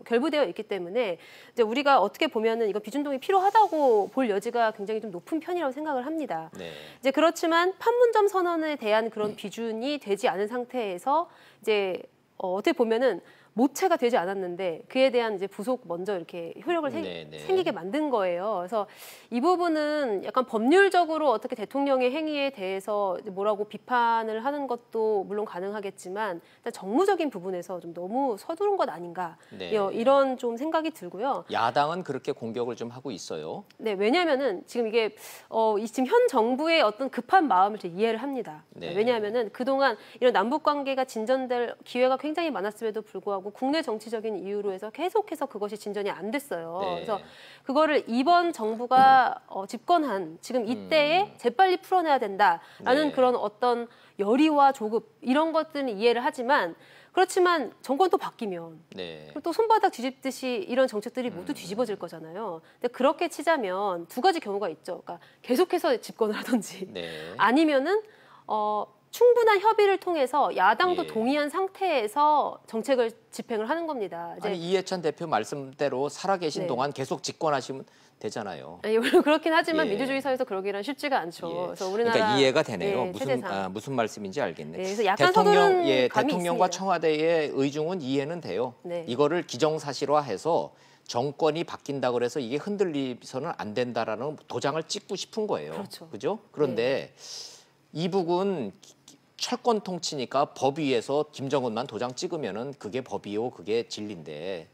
결부되어 있기 때문에 이제 우리가 어떻게 보면은 이거 비준 동의 필요하다고 볼 여지가 굉장히 좀 높은 편이라고 생각을 합니다. 이제 그렇지만 판문점 선언에 대한 그런 비준이 되지 않은 상태에서 이제 어떻게 보면은 모체가 되지 않았는데 그에 대한 이제 부속 먼저 이렇게 효력을 생기게 만든 거예요. 그래서 이 부분은 약간 법률적으로 어떻게 대통령의 행위에 대해서 뭐라고 비판을 하는 것도 물론 가능하겠지만 일단 정무적인 부분에서 좀 너무 서두른 것 아닌가 이런 좀 생각이 들고요. 야당은 그렇게 공격을 좀 하고 있어요. 네, 왜냐하면은 지금 이게 지금 현 정부의 어떤 급한 마음을 제가 이해를 합니다. 왜냐하면은 그동안 이런 남북 관계가 진전될 기회가 굉장히 많았음에도 불구하고 국내 정치적인 이유로 해서 계속해서 그것이 진전이 안 됐어요. 그래서 그거를 이번 정부가 집권한 지금 이때에 재빨리 풀어내야 된다라는 그런 어떤 열의와 조급 이런 것들은 이해를 하지만 그렇지만 정권도 바뀌면 또 손바닥 뒤집듯이 이런 정책들이 모두 뒤집어질 거잖아요. 근데 그렇게 치자면 두 가지 경우가 있죠. 그러니까 계속해서 집권을 하든지 아니면은 충분한 협의를 통해서 야당도 동의한 상태에서 정책을 집행을 하는 겁니다. 아니 이해찬 대표 말씀대로 살아계신 동안 계속 집권하시면 되잖아요. 물론 그렇긴 하지만 민주주의 사회에서 그러기란 쉽지가 않죠. 그래서 우리나라 그러니까 이해가 되네요. 무슨 말씀인지 알겠네. 그래서 약간 대통령과 있습니다. 청와대의 의중은 이해는 돼요. 이거를 기정사실화해서 정권이 바뀐다 그래서 이게 흔들리서는 안 된다라는 도장을 찍고 싶은 거예요. 그죠? 그런데 이북은 철권 통치니까 법 위에서 김정은만 도장 찍으면은 그게 법이요, 그게 진리인데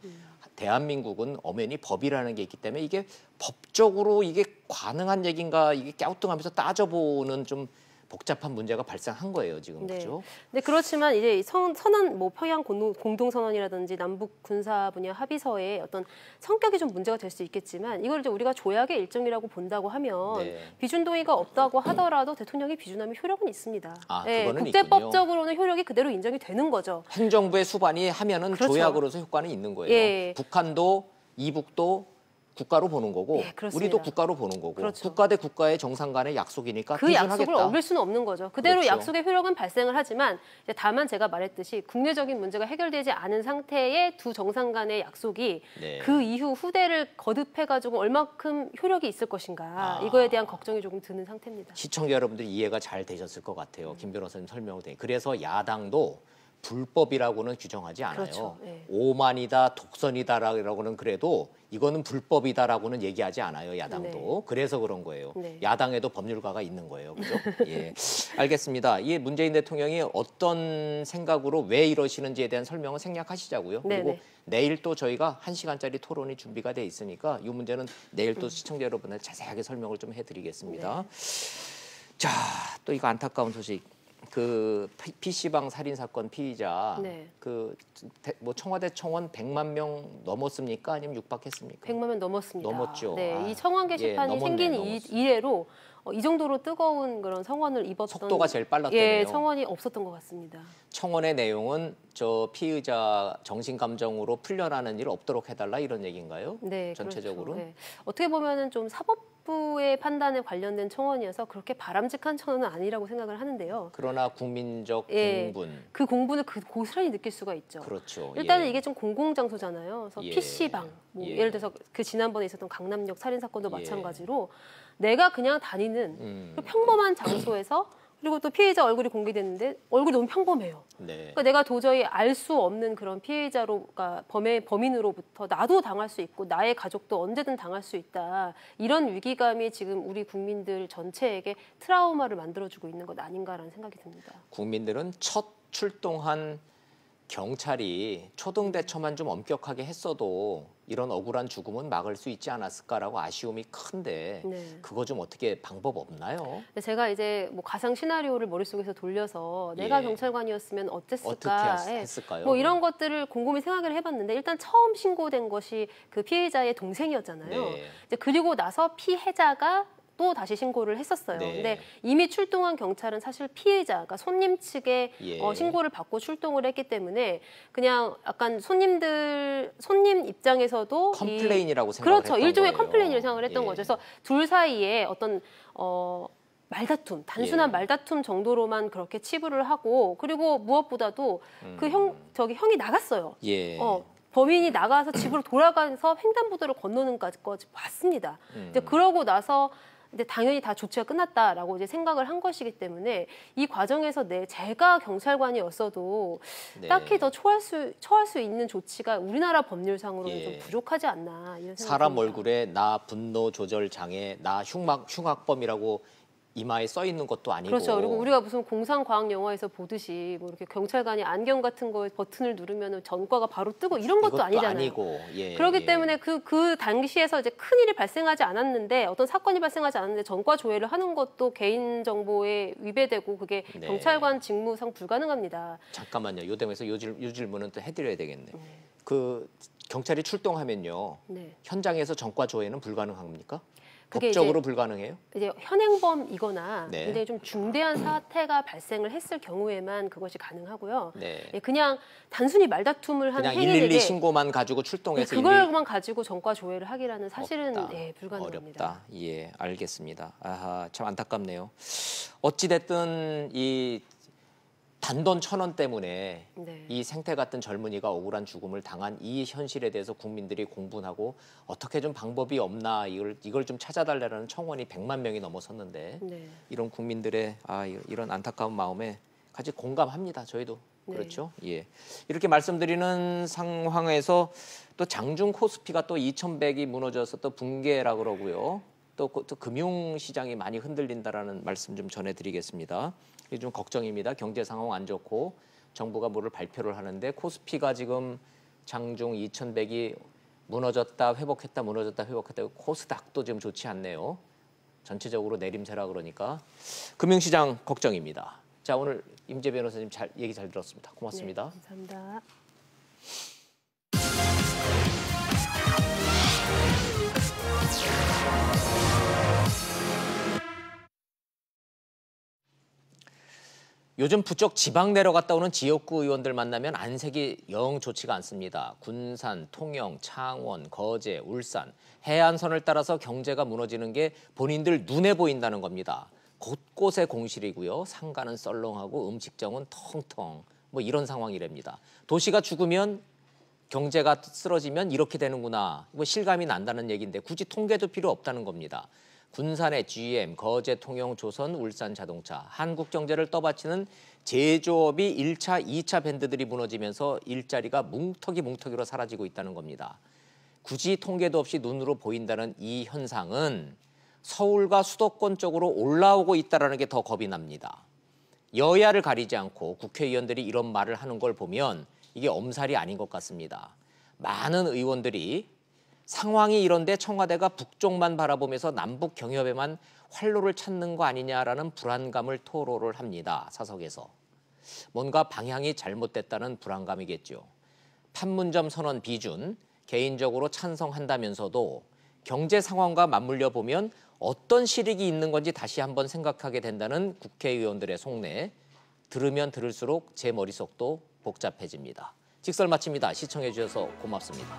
대한민국은 엄연히 법이라는 게 있기 때문에 이게 법적으로 이게 가능한 얘기인가 이게 갸우뚱하면서 따져보는 좀 복잡한 문제가 발생한 거예요 지금. 그렇죠? 네, 그렇지만 이제 선언 뭐 평양 공동선언이라든지 남북 군사 분야 합의서의 어떤 성격이 좀 문제가 될 수 있겠지만 이걸 이제 우리가 조약의 일정이라고 본다고 하면 비준 동의가 없다고 하더라도 대통령이 비준하면 효력은 있습니다. 그거는 국제법적으로는 효력이 그대로 인정이 되는 거죠. 행정부의 수반이 하면은 조약으로서 효과는 있는 거예요. 북한도 이북도 국가로 보는 거고 예, 우리도 국가로 보는 거고 그렇죠. 국가 대 국가의 정상 간의 약속이니까 그 약속을 어길 수는 없는 거죠. 그대로 그렇죠. 약속의 효력은 발생을 하지만 이제 다만 제가 말했듯이 국내적인 문제가 해결되지 않은 상태의 두 정상 간의 약속이 네. 그 이후 후대를 거듭해가지고 얼마큼 효력이 있을 것인가 이거에 대한 걱정이 조금 드는 상태입니다. 시청자 여러분들이 이해가 잘 되셨을 것 같아요. 김 변호사님 설명을 드리니. 그래서 야당도 불법이라고는 규정하지 않아요. 그렇죠. 네. 오만이다, 독선이다라고는 그래도 이거는 불법이다라고는 얘기하지 않아요. 야당도. 네. 그래서 그런 거예요. 네. 야당에도 법률가가 있는 거예요. 그죠? 예. 알겠습니다. 이 문재인 대통령이 어떤 생각으로 왜 이러시는지에 대한 설명을 생략하시자고요. 그리고 네네. 내일 또 저희가 1시간짜리 토론이 준비가 돼 있으니까 이 문제는 내일 또 시청자 여러분들 자세하게 설명을 좀 해드리겠습니다. 네. 자, 또 이거 안타까운 소식. 그 PC방 살인 사건 피의자 네. 뭐 청와대 청원 100만 명 넘었습니까? 아니면 육박했습니까? 100만 명 넘었습니다. 넘었죠. 네, 이 청원 게시판이 생긴 이래로 이 정도로 뜨거운 그런 성원을 입었던 속도가 제일 빨랐다네요. 예, 청원이 없었던 것 같습니다. 청원의 내용은 저 피의자 정신 감정으로 풀려나는 일 없도록 해달라 이런 얘기인가요? 네, 전체적으로. 그렇죠. 네. 어떻게 보면은 좀 사법부의 판단에 관련된 청원이어서 그렇게 바람직한 청원은 아니라고 생각을 하는데요. 그러나 국민적 예, 공분. 그 공분을 고스란히 느낄 수가 있죠. 그렇죠. 일단은 예. 이게 좀 공공장소잖아요. 그래서 예. PC방, 뭐 예. 예를 들어서 그 지난번에 있었던 강남역 살인 사건도 예. 마찬가지로 내가 그냥 다니는 평범한 장소에서 그리고 또 피해자 얼굴이 공개됐는데 얼굴이 너무 평범해요. 네. 그러니까 내가 도저히 알 수 없는 그런 피해자로가 범인으로부터 나도 당할 수 있고 나의 가족도 언제든 당할 수 있다. 이런 위기감이 지금 우리 국민들 전체에게 트라우마를 만들어주고 있는 것 아닌가라는 생각이 듭니다. 국민들은 첫 출동한 경찰이 초등 대처만 좀 엄격하게 했어도 이런 억울한 죽음은 막을 수 있지 않았을까라고 아쉬움이 큰데 네. 그거 좀 어떻게 방법 없나요? 근데 제가 이제 뭐 가상 시나리오를 머릿속에서 돌려서 내가 예. 경찰관이었으면 어땠을까? 어떻게 했을까요? 뭐 이런 것들을 곰곰이 생각을 해봤는데 일단 처음 신고된 것이 그 피해자의 동생이었잖아요. 네. 이제 그리고 나서 피해자가 또 다시 신고를 했었어요. 네. 근데 이미 출동한 경찰은 사실 피해자, 그러니까 손님 측에 예. 신고를 받고 출동을 했기 때문에 그냥 약간 손님 입장에서도 컴플레인이라고 생각을 그렇죠. 했던 일종의 거예요. 컴플레인이라고 생각을 했던 예. 거죠. 그래서 둘 사이에 어떤 말다툼, 단순한 예. 말다툼 정도로만 그렇게 치부를 하고 그리고 무엇보다도 그 형이 나갔어요. 예. 범인이 나가서 집으로 돌아가서 횡단보도를 건너는 까지 봤습니다. 이제 그러고 나서 이제 당연히 다 조치가 끝났다라고 이제 생각을 한 것이기 때문에 이 과정에서 제가 경찰관이었어도 네. 딱히 더 처할 수 있는 조치가 우리나라 법률상으로는 예. 좀 부족하지 않나 이런 생각이 사람 듭니다. 얼굴에 나 분노 조절 장애, 나 흉악범이라고 이마에 써 있는 것도 아니고. 그렇죠. 그리고 우리가 무슨 공상과학 영화에서 보듯이 뭐 이렇게 경찰관이 안경 같은 거에 버튼을 누르면 전과가 바로 뜨고 이런 것도 이것도 아니잖아요. 아니고. 예, 그렇기 예. 때문에 그 당시에서 이제 큰 일이 발생하지 않았는데 어떤 사건이 발생하지 않았는데 전과 조회를 하는 것도 개인 정보에 위배되고 그게 네. 경찰관 직무상 불가능합니다. 잠깐만요. 요 대목에서 요 질문은 또 해드려야 되겠네. 그 경찰이 출동하면요. 네. 현장에서 전과 조회는 불가능합니까? 그게 법적으로 불가능해요? 이제 현행범이거나 네. 굉장히 좀 중대한 사태가 발생을 했을 경우에만 그것이 가능하고요. 네. 예, 그냥 단순히 말다툼을 한 그냥 행위에게 112 신고만 가지고 출동해서 그걸만 가지고 전과 조회를 하기라는 사실은 없다. 불가능합니다. 어렵다. 예, 알겠습니다. 아하, 참 안타깝네요. 어찌 됐든 이 단돈 1,000원 때문에 네. 이 생태 같은 젊은이가 억울한 죽음을 당한 이 현실에 대해서 국민들이 공분하고 어떻게 좀 방법이 없나 이걸 좀 찾아달라는 청원이 100만 명이 넘어섰는데 네. 이런 국민들의 이런 안타까운 마음에 같이 공감합니다. 저희도 네. 그렇죠. 예, 이렇게 말씀드리는 상황에서 또 장중 코스피가 또 2,100이 무너져서 또 붕괴라 그러고요. 또 금융시장이 많이 흔들린다라는 말씀 좀 전해드리겠습니다. 이게 좀 걱정입니다. 경제 상황 안 좋고 정부가 뭐를 발표를 하는데 코스피가 지금 장중 2,100이 무너졌다 회복했다 무너졌다 회복했다 코스닥도 지금 좋지 않네요. 전체적으로 내림세라 그러니까 금융시장 걱정입니다. 자, 오늘 임재 변호사님 얘기 잘 들었습니다. 고맙습니다. 네, 감사합니다. 요즘 부쩍 지방 내려갔다 오는 지역구 의원들 만나면 안색이 영 좋지가 않습니다. 군산, 통영, 창원, 거제, 울산, 해안선을 따라서 경제가 무너지는 게 본인들 눈에 보인다는 겁니다. 곳곳에 공실이고요. 상가는 썰렁하고 음식점은 텅텅 뭐 이런 상황이랍니다. 도시가 죽으면 경제가 쓰러지면 이렇게 되는구나. 뭐 실감이 난다는 얘기인데 굳이 통계도 필요 없다는 겁니다. 군산의 GM, 거제, 통영, 조선, 울산 자동차, 한국 경제를 떠받치는 제조업이 1차, 2차 밴드들이 무너지면서 일자리가 뭉터기로 사라지고 있다는 겁니다. 굳이 통계도 없이 눈으로 보인다는 이 현상은 서울과 수도권 쪽으로 올라오고 있다는 게 더 겁이 납니다. 여야를 가리지 않고 국회의원들이 이런 말을 하는 걸 보면 이게 엄살이 아닌 것 같습니다. 많은 의원들이 상황이 이런데 청와대가 북쪽만 바라보면서 남북 경협에만 활로를 찾는 거 아니냐라는 불안감을 토로를 합니다. 사석에서. 뭔가 방향이 잘못됐다는 불안감이겠죠. 판문점 선언 비준 개인적으로 찬성한다면서도 경제 상황과 맞물려 보면 어떤 실익이 있는 건지 다시 한번 생각하게 된다는 국회의원들의 속내. 들으면 들을수록 제 머릿속도 복잡해집니다. 직설 마칩니다. 시청해 주셔서 고맙습니다.